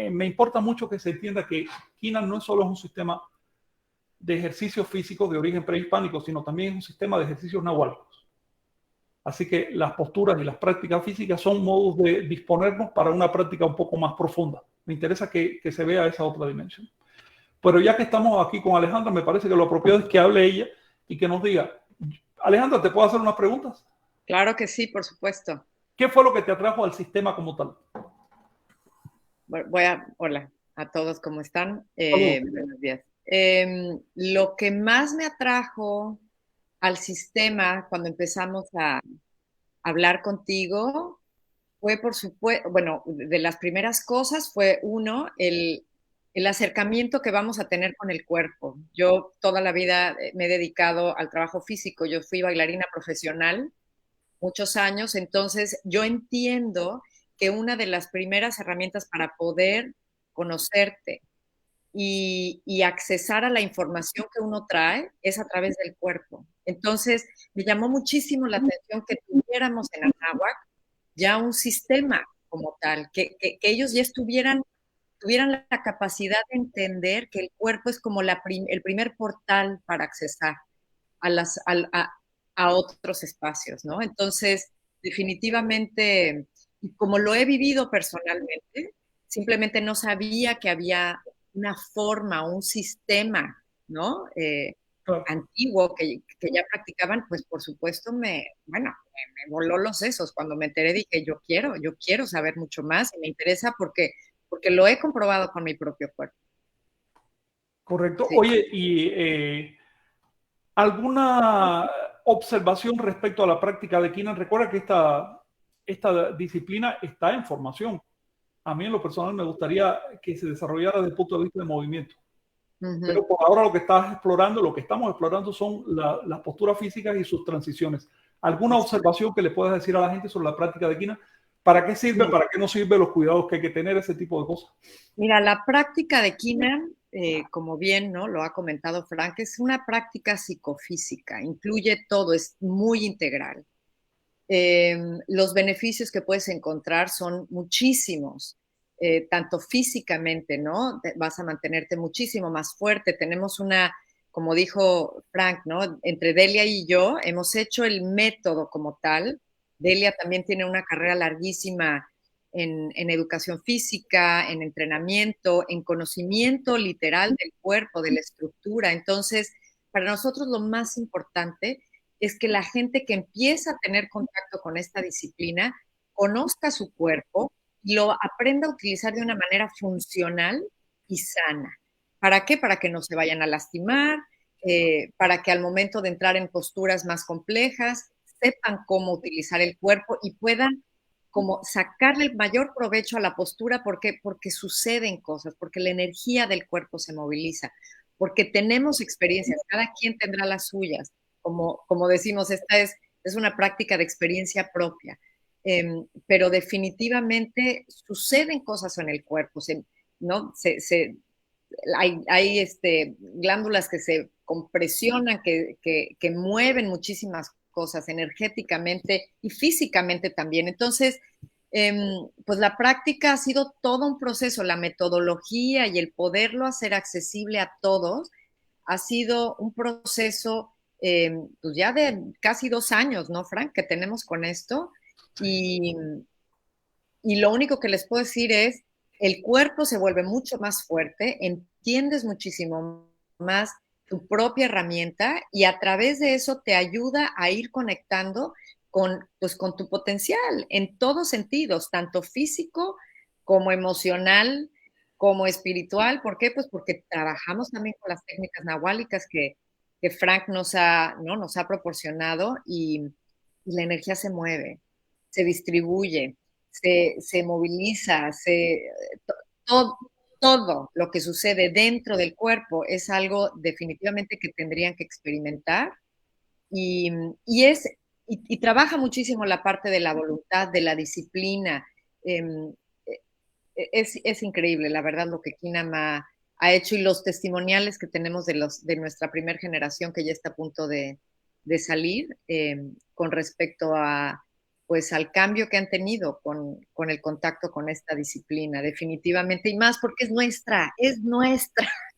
me importa mucho que se entienda que Keenan no solo es un sistema de ejercicios físicos de origen prehispánico, sino también es un sistema de ejercicios nahuálicos. Así que las posturas y las prácticas físicas son modos de disponernos para una práctica un poco más profunda. Me interesa que se vea esa otra dimensión. Pero ya que estamos aquí con Alejandra, me parece que lo apropiado es que hable ella y que nos diga. Alejandra, ¿te puedo hacer unas preguntas? Claro que sí, por supuesto. ¿Qué fue lo que te atrajo al sistema como tal? Hola a todos, ¿cómo están? Buenos días. Lo que más me atrajo al sistema cuando empezamos a hablar contigo fue, por supuesto, bueno, de las primeras cosas fue el acercamiento que vamos a tener con el cuerpo. Yo toda la vida me he dedicado al trabajo físico. Yo fui bailarina profesional muchos años, entonces yo entiendo que una de las primeras herramientas para poder conocerte y accesar a la información que uno trae es a través del cuerpo. Entonces, me llamó muchísimo la atención que tuviéramos en Anáhuac ya un sistema como tal, que ellos ya tuvieran la capacidad de entender que el cuerpo es como el primer portal para accesar a otros espacios, ¿no? Entonces, definitivamente, y como lo he vivido personalmente, simplemente no sabía que había una forma, un sistema, ¿no? Antiguo que ya practicaban, pues por supuesto me voló los sesos. Cuando me enteré dije, yo quiero saber mucho más y me interesa porque lo he comprobado con mi propio cuerpo. Correcto. Sí. Oye, ¿y alguna observación respecto a la práctica de Keenan? Recuerda que esta disciplina está en formación. A mí en lo personal me gustaría que se desarrollara desde el punto de vista de movimiento. Pero por ahora lo que estamos explorando son las posturas físicas y sus transiciones. ¿Alguna observación que le puedas decir a la gente sobre la práctica de Keenan? ¿Para qué sirve? ¿Para qué no sirve? Los cuidados que hay que tener, ese tipo de cosas. Mira, la práctica de Keenan, como bien, ¿no?, lo ha comentado Frank, es una práctica psicofísica, incluye todo, es muy integral. Los beneficios que puedes encontrar son muchísimos, tanto físicamente, ¿no? Vas a mantenerte muchísimo más fuerte. Tenemos como dijo Frank, ¿no? Entre Delia y yo hemos hecho el método como tal. Delia también tiene una carrera larguísima en educación física, en entrenamiento, en conocimiento literal del cuerpo, de la estructura. Entonces, para nosotros lo más importante es que la gente que empieza a tener contacto con esta disciplina conozca su cuerpo y lo aprenda a utilizar de una manera funcional y sana. ¿Para qué? Para que no se vayan a lastimar, para que al momento de entrar en posturas más complejas sepan cómo utilizar el cuerpo y puedan como sacarle el mayor provecho a la postura. porque suceden cosas, porque la energía del cuerpo se moviliza, porque tenemos experiencias, cada quien tendrá las suyas. Como decimos, esta es una práctica de experiencia propia, pero definitivamente suceden cosas en el cuerpo, ¿no? Hay glándulas que se compresionan, que mueven muchísimas cosas energéticamente y físicamente también. Entonces, pues la práctica ha sido todo un proceso, la metodología y el poderlo hacer accesible a todos ha sido un proceso pues ya de casi 2 años, ¿no, Frank? Que tenemos con esto. Y lo único que les puedo decir es el cuerpo se vuelve mucho más fuerte, entiendes muchísimo más tu propia herramienta y a través de eso te ayuda a ir conectando pues, con tu potencial en todos sentidos, tanto físico como emocional, como espiritual. ¿Por qué? Pues porque trabajamos también con las técnicas nahuálicas que Frank nos ha proporcionado y la energía se mueve, se distribuye, se moviliza, todo, todo lo que sucede dentro del cuerpo es algo definitivamente que tendrían que experimentar y, y trabaja muchísimo la parte de la voluntad, de la disciplina. Es increíble, la verdad, lo que Kinam ha hecho y los testimoniales que tenemos de nuestra primera generación que ya está a punto de salir con respecto a pues al cambio que han tenido con el contacto con esta disciplina, definitivamente, y más porque es nuestra.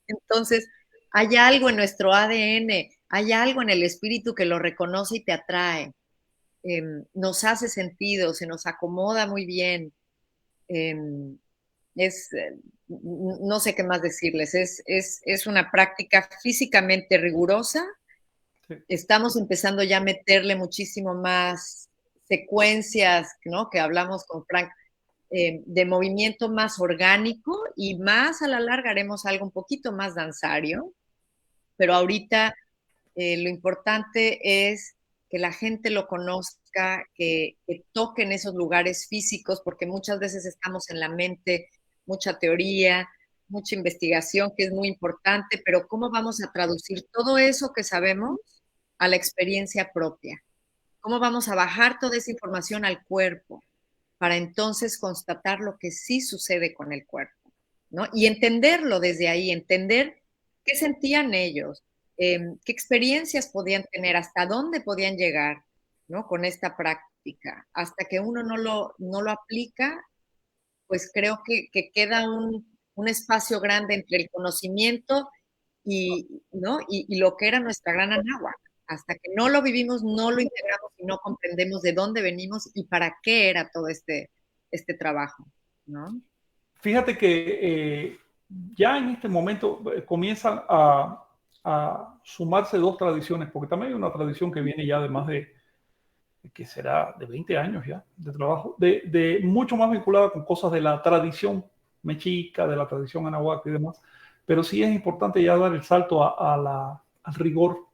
Entonces, hay algo en nuestro ADN, hay algo en el espíritu que lo reconoce y te atrae. Nos hace sentido, se nos acomoda muy bien. No sé qué más decirles, es una práctica físicamente rigurosa. Sí. Estamos empezando ya a meterle muchísimo más secuencias, ¿no? Que hablamos con Frank, de movimiento más orgánico y más a la larga haremos algo un poquito más danzario, pero ahorita lo importante es que la gente lo conozca, que toque en esos lugares físicos, porque muchas veces estamos en la mente, mucha teoría, mucha investigación, que es muy importante, pero ¿cómo vamos a traducir todo eso que sabemos a la experiencia propia? ¿Cómo vamos a bajar toda esa información al cuerpo para entonces constatar lo que sí sucede con el cuerpo, ¿no? Y entenderlo desde ahí, entender qué sentían ellos, qué experiencias podían tener, hasta dónde podían llegar, ¿no? Con esta práctica. Hasta que uno no lo aplica, pues creo que queda un espacio grande entre el conocimiento ¿no? y lo que era nuestra gran Anáhuac. Hasta que no lo vivimos, no lo integramos y no comprendemos de dónde venimos y para qué era todo este trabajo, ¿no? Fíjate que ya en este momento comienzan a sumarse dos tradiciones, porque también hay una tradición que viene ya de más que será de 20 años ya de trabajo, de mucho más vinculada con cosas de la tradición mexica, de la tradición anáhuac y demás, pero sí es importante ya dar el salto al rigor,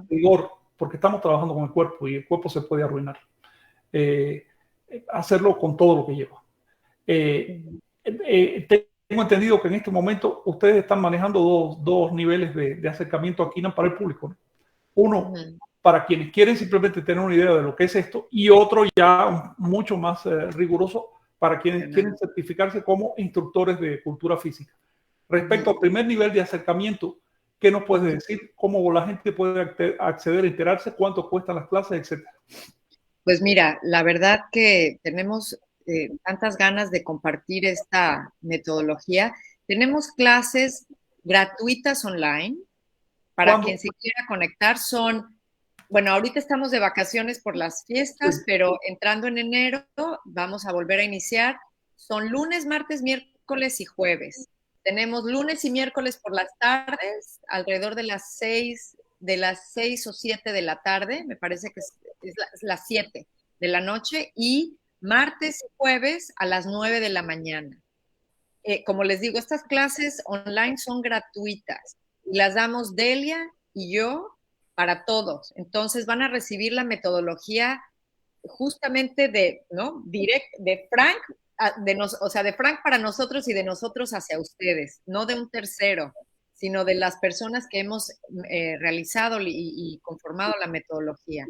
rigor, porque estamos trabajando con el cuerpo y el cuerpo se puede arruinar. Hacerlo con todo lo que lleva. Tengo entendido que en este momento ustedes están manejando dos niveles de acercamiento aquí para el público, ¿no? Uno, para quienes quieren simplemente tener una idea de lo que es esto, y otro ya mucho más riguroso para quienes quieren certificarse como instructores de cultura física. Respecto al primer nivel de acercamiento, ¿qué nos puedes decir? ¿Cómo la gente puede acceder, enterarse? ¿Cuánto cuestan las clases, etcétera? Pues mira, la verdad que tenemos tantas ganas de compartir esta metodología. Tenemos clases gratuitas online para quien se quiera conectar. Bueno, ahorita estamos de vacaciones por las fiestas, sí, pero entrando en enero vamos a volver a iniciar. Son lunes, martes, miércoles y jueves. Tenemos lunes y miércoles por las tardes, alrededor de las 6 o 7 de la tarde, me parece que es las 7 de la noche, y martes y jueves a las 9 de la mañana. Como les digo, estas clases online son gratuitas y las damos Delia y yo para todos. Entonces van a recibir la metodología justamente de Frank, de Frank para nosotros y de nosotros hacia ustedes, no de un tercero, sino de las personas que hemos realizado y conformado la metodología.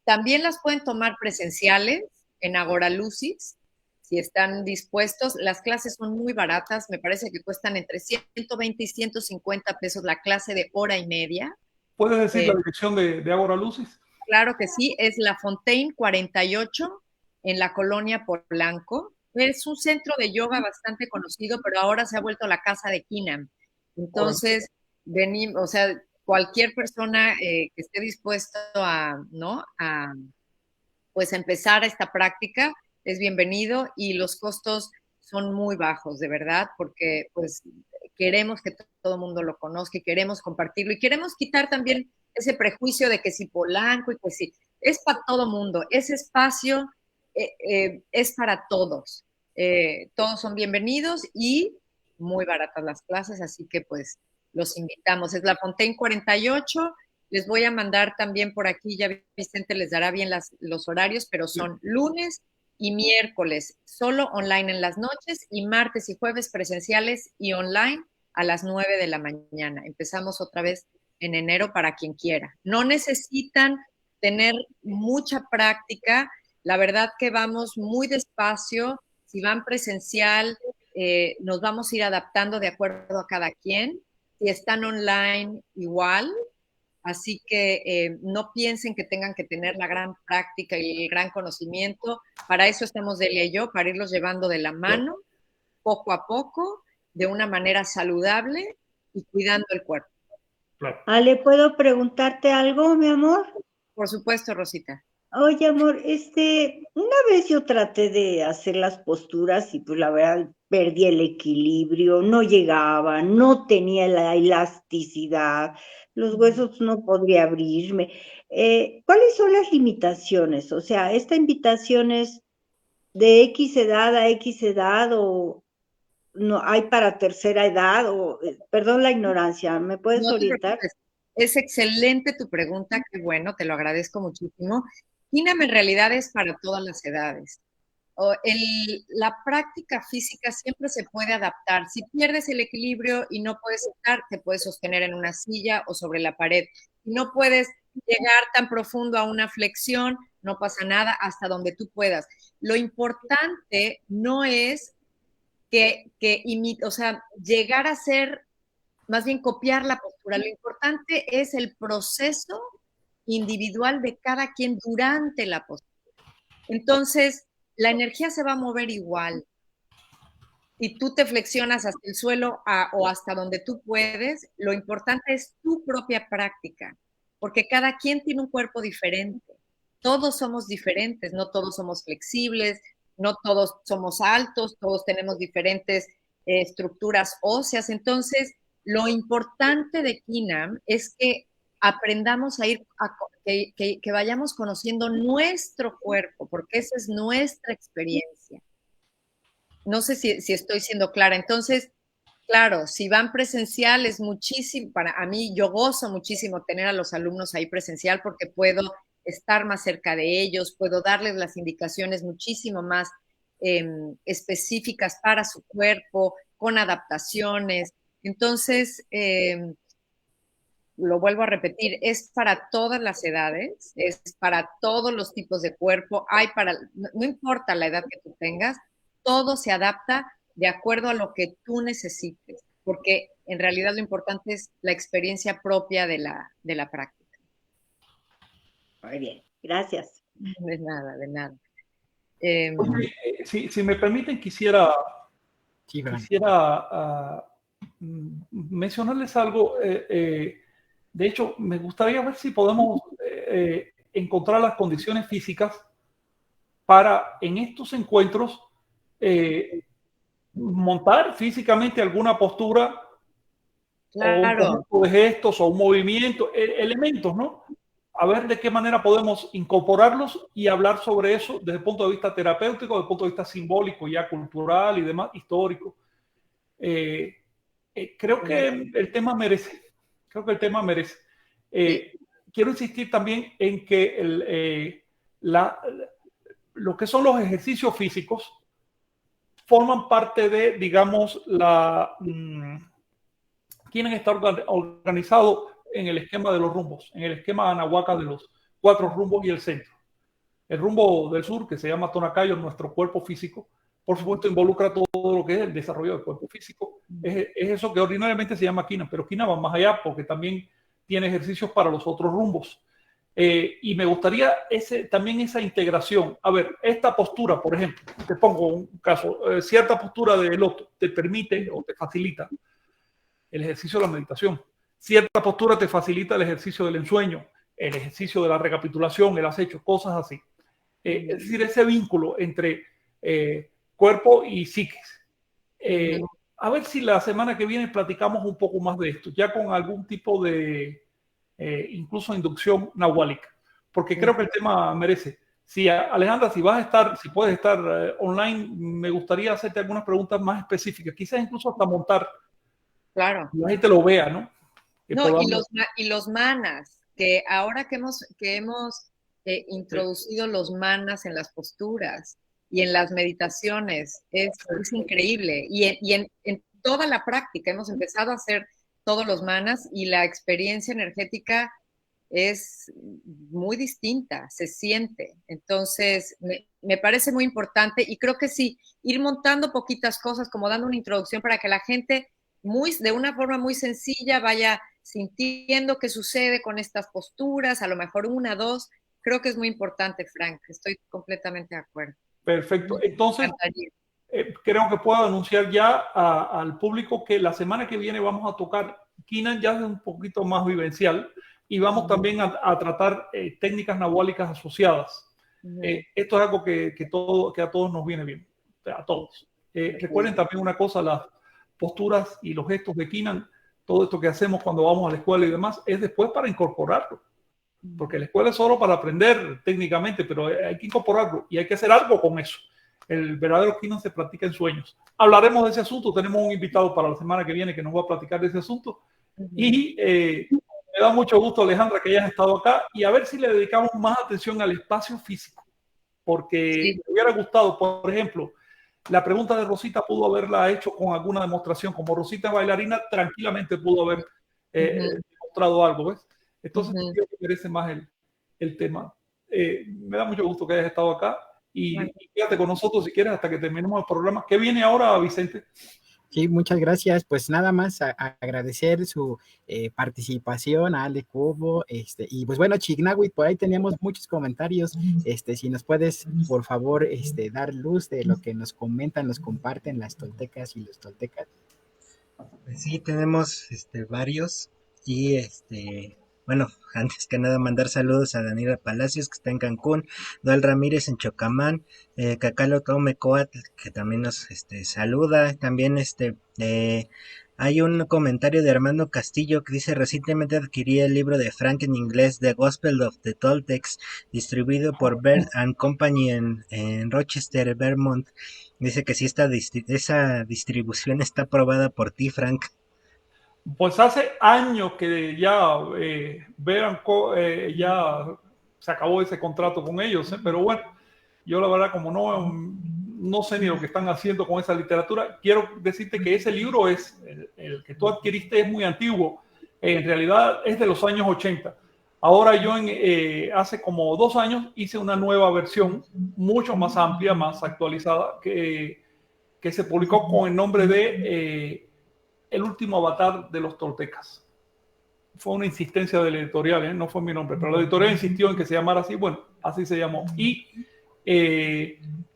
También las pueden tomar presenciales en Agora Lucis, si están dispuestos. Las clases son muy baratas, me parece que cuestan entre 120 y 150 pesos la clase de hora y media. ¿Puedes decir la dirección de Agora Lucis? Claro que sí, es La Fontaine 48 en la colonia Polanco. Es un centro de yoga bastante conocido, pero ahora se ha vuelto la casa de Kinam. Entonces, venimos, o sea, cualquier persona que esté dispuesto a, ¿no? Pues empezar esta práctica, es bienvenido y los costos son muy bajos, de verdad, porque pues queremos que todo el mundo lo conozca y queremos compartirlo y queremos quitar también ese prejuicio de que si Polanco y que si es para todo mundo, ese espacio es para todos. Todos son bienvenidos y muy baratas las clases, así que pues los invitamos. Es La Fontaine 48. Les voy a mandar también por aquí, ya Vicente les dará bien los horarios, pero son lunes y miércoles solo online en las noches y martes y jueves presenciales y online a las 9 de la mañana. Empezamos otra vez en enero para quien quiera. No necesitan tener mucha práctica. La verdad que vamos muy despacio. Si van presencial, nos vamos a ir adaptando de acuerdo a cada quien. Si están online, igual. Así que no piensen que tengan que tener la gran práctica y el gran conocimiento. Para eso estamos Delia y yo, para irlos llevando de la mano, poco a poco, de una manera saludable y cuidando el cuerpo. Ale, ¿puedo preguntarte algo, mi amor? Por supuesto, Rosita. Oye, amor, una vez yo traté de hacer las posturas y pues la verdad perdí el equilibrio, no llegaba, no tenía la elasticidad, los huesos no podría abrirme. ¿Cuáles son las limitaciones? O sea, ¿esta invitación es de X edad a X edad o no hay para tercera edad? O, perdón la ignorancia, ¿me puedes orientar? Es excelente tu pregunta, qué bueno, te lo agradezco muchísimo. KINAM en realidad es para todas las edades. La práctica física siempre se puede adaptar. Si pierdes el equilibrio y no puedes estar, te puedes sostener en una silla o sobre la pared. Si no puedes llegar tan profundo a una flexión, no pasa nada, hasta donde tú puedas. Lo importante no es llegar a ser, más bien copiar la postura. Lo importante es el proceso individual de cada quien durante la postura. Entonces, la energía se va a mover igual. Y tú te flexionas hasta el suelo o hasta donde tú puedes, lo importante es tu propia práctica, porque cada quien tiene un cuerpo diferente. Todos somos diferentes, no todos somos flexibles, no todos somos altos, todos tenemos diferentes estructuras óseas. Entonces, lo importante de KINAM es que aprendamos a ir, que vayamos conociendo nuestro cuerpo, porque esa es nuestra experiencia. No sé si estoy siendo clara. Entonces, claro, si van presencial es muchísimo, para mí yo gozo muchísimo tener a los alumnos ahí presencial porque puedo estar más cerca de ellos, puedo darles las indicaciones muchísimo más específicas para su cuerpo, con adaptaciones. Entonces, lo vuelvo a repetir, es para todas las edades, es para todos los tipos de cuerpo, no importa la edad que tú tengas, todo se adapta de acuerdo a lo que tú necesites, porque en realidad lo importante es la experiencia propia de la práctica. Muy bien, gracias. De nada, de nada. Oye, si me permiten, quisiera mencionarles algo. De hecho, me gustaría ver si podemos encontrar las condiciones físicas para en estos encuentros montar físicamente alguna postura, claro, o un conjunto de gestos o un movimiento, elementos, ¿no? A ver de qué manera podemos incorporarlos y hablar sobre eso desde el punto de vista terapéutico, desde el punto de vista simbólico, ya cultural y demás, histórico. Creo que el tema merece. Quiero insistir también en que lo que son los ejercicios físicos forman parte de, digamos, quienes están organizados en el esquema de los rumbos, en el esquema Anahuaca de los 4 rumbos y el centro. El rumbo del sur, que se llama Tonacayo, nuestro cuerpo físico, por supuesto involucra todo lo que es el desarrollo del cuerpo físico. Es eso que ordinariamente se llama KINAM, pero KINAM va más allá porque también tiene ejercicios para los otros rumbos. Y me gustaría también esa integración. A ver, esta postura, por ejemplo, te pongo un caso, cierta postura de loto te permite o te facilita el ejercicio de la meditación. Cierta postura te facilita el ejercicio del ensueño, el ejercicio de la recapitulación, el acecho, cosas así. Es decir, ese vínculo entre cuerpo y psiquis. A ver si la semana que viene platicamos un poco más de esto, ya con algún tipo de incluso inducción nahuálica, porque creo que el tema merece. Sí, Alejandra, si vas a estar, si puedes estar online, me gustaría hacerte algunas preguntas más específicas, quizás incluso hasta montar, claro, que la gente lo vea, ¿no? Que no, podamos... y los manas, que ahora que hemos introducido los manas en las posturas y en las meditaciones, es increíble. En toda la práctica hemos empezado a hacer todos los manas y la experiencia energética es muy distinta, se siente. Entonces, me parece muy importante y creo que sí, ir montando poquitas cosas, como dando una introducción para que la gente de una forma muy sencilla vaya sintiendo qué sucede con estas posturas, a lo mejor una, dos. Creo que es muy importante, Frank. Estoy completamente de acuerdo. Perfecto. Entonces, creo que puedo anunciar ya al público que la semana que viene vamos a tocar Quinan ya es un poquito más vivencial y vamos también a tratar técnicas nahuálicas asociadas. Esto es algo que a todos nos viene bien, a todos. Recuerden también una cosa, las posturas y los gestos de Quinan, todo esto que hacemos cuando vamos a la escuela y demás, es después para incorporarlo. Porque la escuela es solo para aprender técnicamente, pero hay que incorporarlo y hay que hacer algo con eso. El verdadero Quinan se practica en sueños. Hablaremos de ese asunto. Tenemos un invitado para la semana que viene que nos va a platicar de ese asunto. Y me da mucho gusto, Alejandra, que hayas estado acá y a ver si le dedicamos más atención al espacio físico. Porque me hubiera gustado, por ejemplo, la pregunta de Rosita pudo haberla hecho con alguna demostración. Como Rosita bailarina, tranquilamente pudo haber demostrado algo, ¿ves? Entonces, creo que merece más el tema. Me da mucho gusto que hayas estado acá y quédate con nosotros si quieres hasta que terminemos el programa. ¿Qué viene ahora, Vicente? Sí, muchas gracias. Pues nada más agradecer su participación a Ale Cubo, y pues bueno, Chignahuit, por ahí teníamos muchos comentarios. Si nos puedes, por favor, dar luz de lo que nos comentan, nos comparten las toltecas y los toltecas. Pues sí, tenemos varios y bueno, antes que nada mandar saludos a Daniela Palacios que está en Cancún, Dual Ramírez en Chocamán, Cacalo Coatl que también nos saluda, también hay un comentario de Armando Castillo que dice: recientemente adquirí el libro de Frank en inglés, The Gospel of the Toltecs, distribuido por Bird and Company en Rochester, Vermont. Dice que sí, esa distribución está aprobada por ti, Frank. Pues hace años que ya ya se acabó ese contrato con ellos, pero bueno, yo la verdad como no sé ni lo que están haciendo con esa literatura, quiero decirte que ese libro el que tú adquiriste es muy antiguo, en realidad es de los años 80. Ahora yo hace como 2 años hice una nueva versión, mucho más amplia, más actualizada, que se publicó con el nombre de El último avatar de los toltecas. Fue una insistencia de la editorial, no fue mi nombre, pero la editorial insistió en que se llamara así, bueno, así se llamó. Y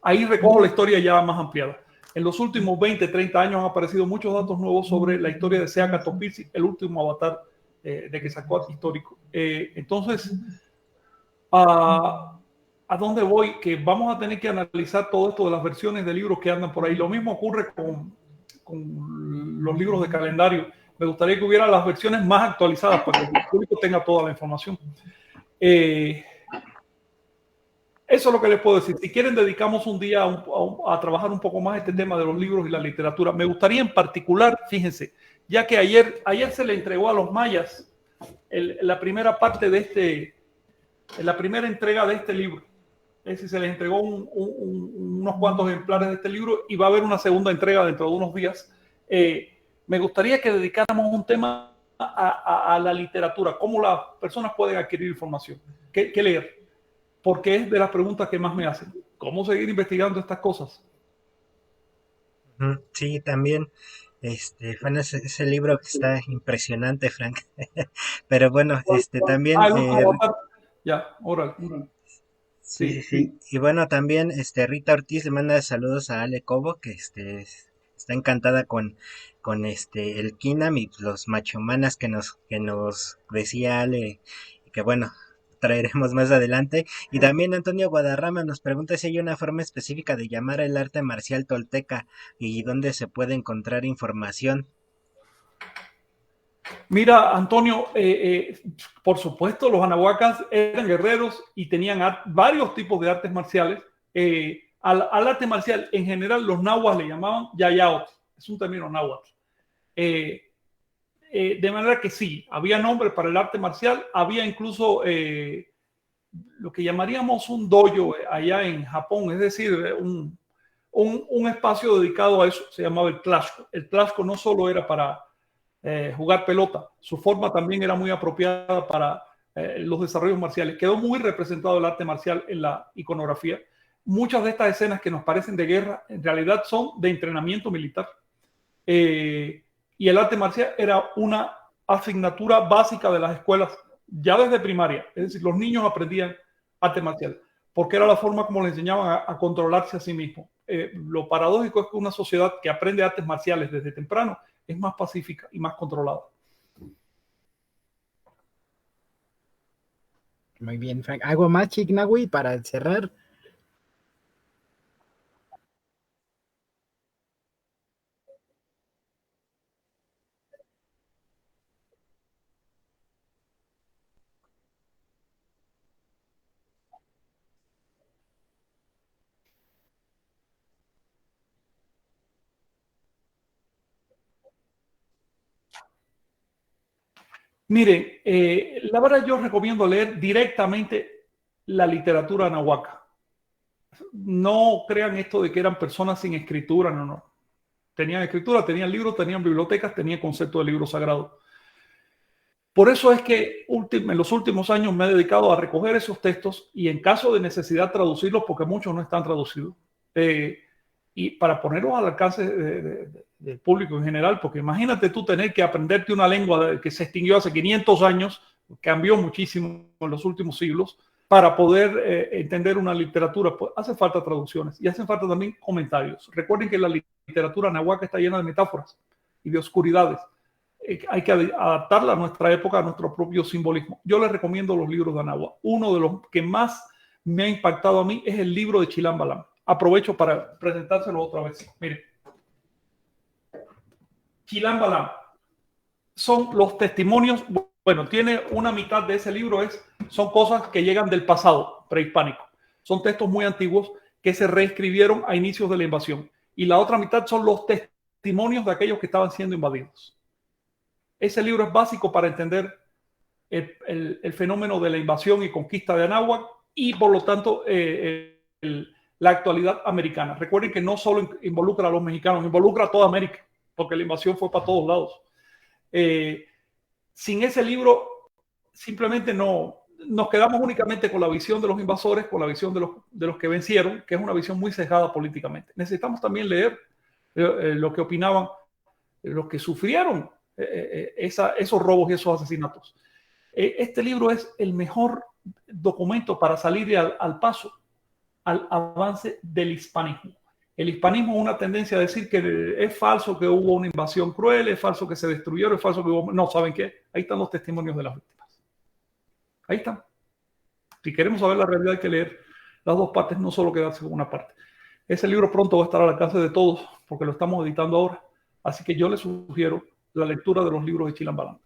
ahí recojo la historia ya más ampliada. En los últimos 20, 30 años han aparecido muchos datos nuevos sobre la historia de Seaca Topilsi, el último avatar de Quetzalcóatl histórico. Entonces, ¿a dónde voy? Que vamos a tener que analizar todo esto de las versiones de libros que andan por ahí. Lo mismo ocurre con los libros de calendario. Me gustaría que hubiera las versiones más actualizadas para que el público tenga toda la información. Eso es lo que les puedo decir. Si quieren, dedicamos un día a trabajar un poco más este tema de los libros y la literatura. Me gustaría en particular, fíjense, ya que ayer se le entregó a los mayas la primera parte de la primera entrega de este libro. Es decir, se les entregó unos cuantos ejemplares de este libro y va a haber una segunda entrega dentro de unos días. Me gustaría que dedicáramos un tema a la literatura, cómo las personas pueden adquirir información, qué leer, porque es de las preguntas que más me hacen. ¿Cómo seguir investigando estas cosas? Sí, también. Bueno, ese libro que está impresionante, Frank. Pero bueno, también. Ya, órale. Sí. Y bueno, también Rita Ortiz le manda saludos a Ale Cobo, que está encantada con el Kinam y los machomanas que nos decía Ale, que bueno, traeremos más adelante. Y también Antonio Guadarrama nos pregunta si hay una forma específica de llamar el arte marcial tolteca y dónde se puede encontrar información. Mira, Antonio, por supuesto, los anahuacas eran guerreros y tenían varios tipos de artes marciales. Al arte marcial, en general, los nahuas le llamaban yayaot, es un término náhuatl. De manera que sí, había nombres para el arte marcial, había incluso lo que llamaríamos un dojo allá en Japón, es decir, un espacio dedicado a eso, se llamaba el tlaxco. El tlaxco no solo era para jugar pelota, su forma también era muy apropiada para los desarrollos marciales. Quedó muy representado el arte marcial en la iconografía. Muchas de estas escenas que nos parecen de guerra, en realidad son de entrenamiento militar. Y el arte marcial era una asignatura básica de las escuelas ya desde primaria, es decir, los niños aprendían arte marcial, porque era la forma como les enseñaban a controlarse a sí mismos. Lo paradójico es que una sociedad que aprende artes marciales desde temprano es más pacífica y más controlada. Muy bien, Frank. ¿Algo más, Chignahui, para cerrar? Miren, la verdad yo recomiendo leer directamente la literatura anahuaca. No crean esto de que eran personas sin escritura, no. Tenían escritura, tenían libros, tenían bibliotecas, tenían concepto de libro sagrado. Por eso es que en los últimos años me he dedicado a recoger esos textos y en caso de necesidad traducirlos, porque muchos no están traducidos, y para ponerlos al alcance del público en general, porque imagínate tú tener que aprenderte una lengua que se extinguió hace 500 años, cambió muchísimo en los últimos siglos, para poder entender una literatura, pues hace falta traducciones y hacen falta también comentarios. Recuerden que la literatura nahuatl está llena de metáforas y de oscuridades. Hay que adaptarla a nuestra época, a nuestro propio simbolismo. Yo les recomiendo los libros de Anáhuac. Uno de los que más me ha impactado a mí es el libro de Chilam Balam. Aprovecho para presentárselo otra vez. Miren. Chilam Balam son los testimonios. Bueno, tiene una mitad de ese libro, son cosas que llegan del pasado prehispánico. Son textos muy antiguos que se reescribieron a inicios de la invasión. Y la otra mitad son los testimonios de aquellos que estaban siendo invadidos. Ese libro es básico para entender el fenómeno de la invasión y conquista de Anáhuac y, por lo tanto, la actualidad americana. Recuerden que no solo involucra a los mexicanos, involucra a toda América, porque la invasión fue para todos lados. Sin ese libro, simplemente nos quedamos únicamente con la visión de los invasores, con la visión de los que vencieron, que es una visión muy sesgada políticamente. Necesitamos también leer lo que opinaban los que sufrieron esos robos y esos asesinatos. Este libro es el mejor documento para salir al paso al avance del hispanismo. El hispanismo es una tendencia a decir que es falso que hubo una invasión cruel, es falso que se destruyeron, es falso que hubo... No, ¿saben qué? Ahí están los testimonios de las víctimas. Ahí están. Si queremos saber la realidad hay que leer las dos partes, no solo quedarse con una parte. Ese libro pronto va a estar al alcance de todos porque lo estamos editando ahora. Así que yo les sugiero la lectura de los libros de Chilam Balam.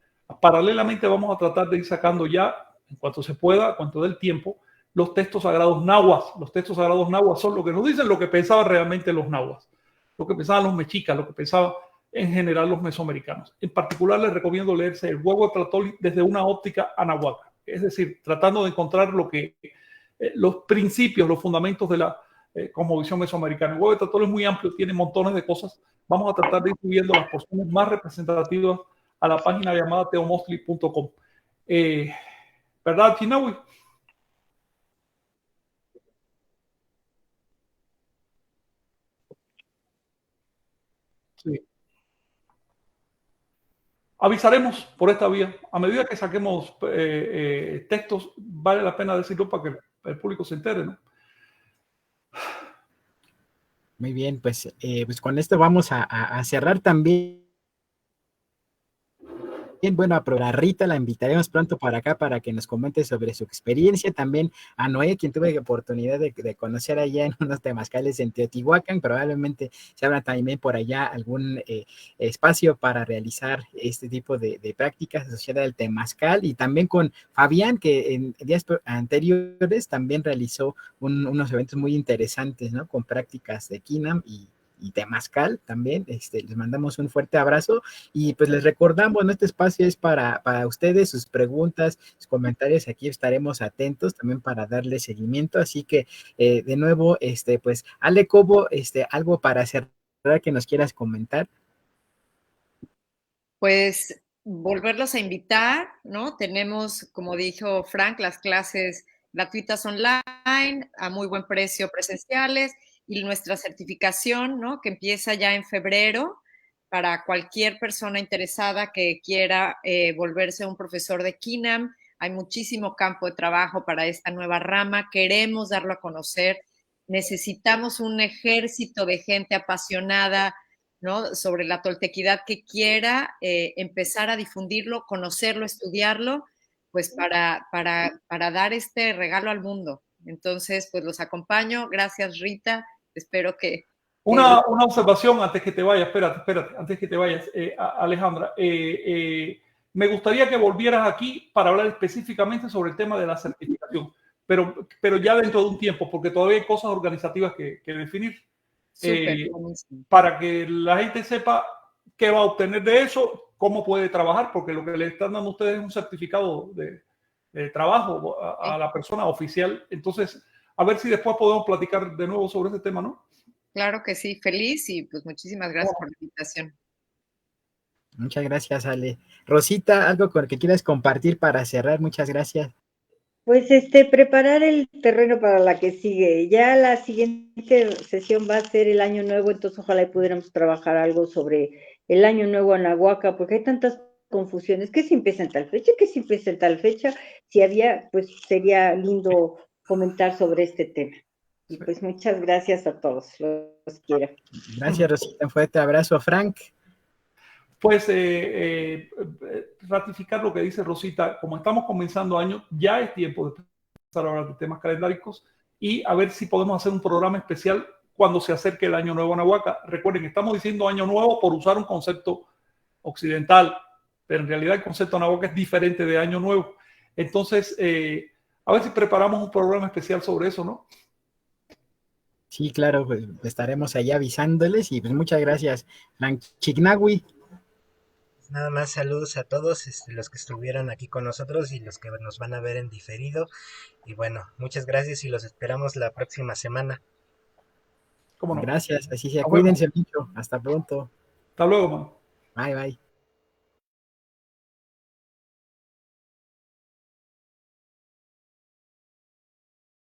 Paralelamente vamos a tratar de ir sacando ya, en cuanto se pueda, en cuanto dé el tiempo, los textos sagrados nahuas. Los textos sagrados nahuas son lo que nos dicen lo que pensaban realmente los nahuas, lo que pensaban los mexicas, lo que pensaban en general los mesoamericanos. En particular les recomiendo leerse El Huevo de Tlatoani desde una óptica anahuaca, es decir, tratando de encontrar los principios, los fundamentos de la cosmovisión mesoamericana. El Huevo de Tlatoani es muy amplio, tiene montones de cosas. Vamos a tratar de ir subiendo las porciones más representativas a la página llamada teomostli.com. ¿Verdad, Chinawi? Sí. Avisaremos por esta vía. A medida que saquemos textos, vale la pena decirlo para que el público se entere, ¿no? Muy bien, pues con esto vamos a cerrar también bueno, a Rita la invitaremos pronto para acá para que nos comente sobre su experiencia. También a Noé, quien tuve la oportunidad de conocer allá en unos temazcales en Teotihuacán. Probablemente se abra también por allá algún espacio para realizar este tipo de prácticas asociadas al temazcal. Y también con Fabián, que en días anteriores también realizó unos eventos muy interesantes, ¿no? Con prácticas de Kinam y temazcal también. Les mandamos un fuerte abrazo y pues les recordamos, ¿no? Este espacio es para ustedes, sus preguntas, sus comentarios, aquí estaremos atentos también para darle seguimiento, así que de nuevo, pues Ale Cobo, algo para cerrar que nos quieras comentar. Pues volverlos a invitar, ¿no? Tenemos, como dijo Frank, las clases gratuitas online a muy buen precio presenciales y nuestra certificación, ¿no? Que empieza ya en febrero para cualquier persona interesada que quiera volverse un profesor de Kinam. Hay muchísimo campo de trabajo para esta nueva rama. Queremos darlo a conocer. Necesitamos un ejército de gente apasionada, ¿no? Sobre la toltequidad que quiera empezar a difundirlo, conocerlo, estudiarlo, pues para dar este regalo al mundo. Entonces, pues los acompaño. Gracias, Rita. Espero que... Una observación antes que te vayas, espérate, antes que te vayas, Alejandra. Me gustaría que volvieras aquí para hablar específicamente sobre el tema de la certificación, pero ya dentro de un tiempo, porque todavía hay cosas organizativas que definir. Para que la gente sepa qué va a obtener de eso, cómo puede trabajar, porque lo que le están dando a ustedes es un certificado de trabajo a la persona oficial. Entonces, a ver si después podemos platicar de nuevo sobre ese tema, ¿no? Claro que sí, feliz y pues muchísimas gracias por la invitación. Muchas gracias, Ale. Rosita, algo con que quieras compartir para cerrar. Muchas gracias. Pues preparar el terreno para la que sigue. Ya la siguiente sesión va a ser el Año Nuevo, entonces ojalá y pudiéramos trabajar algo sobre el Año Nuevo en Ahuaca, porque hay tantas confusiones, que si empieza en tal fecha, que si empieza en tal fecha, si había, pues sería lindo comentar sobre este tema. Y pues muchas gracias a todos, los quiero. Gracias, Rosita, un fuerte abrazo. Frank. Pues ratificar lo que dice Rosita, como estamos comenzando año, ya es tiempo de empezar a hablar de temas calendáricos y a ver si podemos hacer un programa especial cuando se acerque el Año Nuevo en Ahuaca. Recuerden, estamos diciendo Año Nuevo por usar un concepto occidental, pero en realidad el concepto en Ahuaca es diferente de Año Nuevo. Entonces, a ver si preparamos un programa especial sobre eso, ¿no? Sí, claro, pues estaremos allá avisándoles y pues muchas gracias, Frank Chignawi. Nada más saludos a todos los que estuvieron aquí con nosotros y los que nos van a ver en diferido. Y bueno, muchas gracias y los esperamos la próxima semana. ¿Cómo no? Gracias, así sea. Cuídense mucho. Hasta pronto. Hasta luego, man. Bye, bye.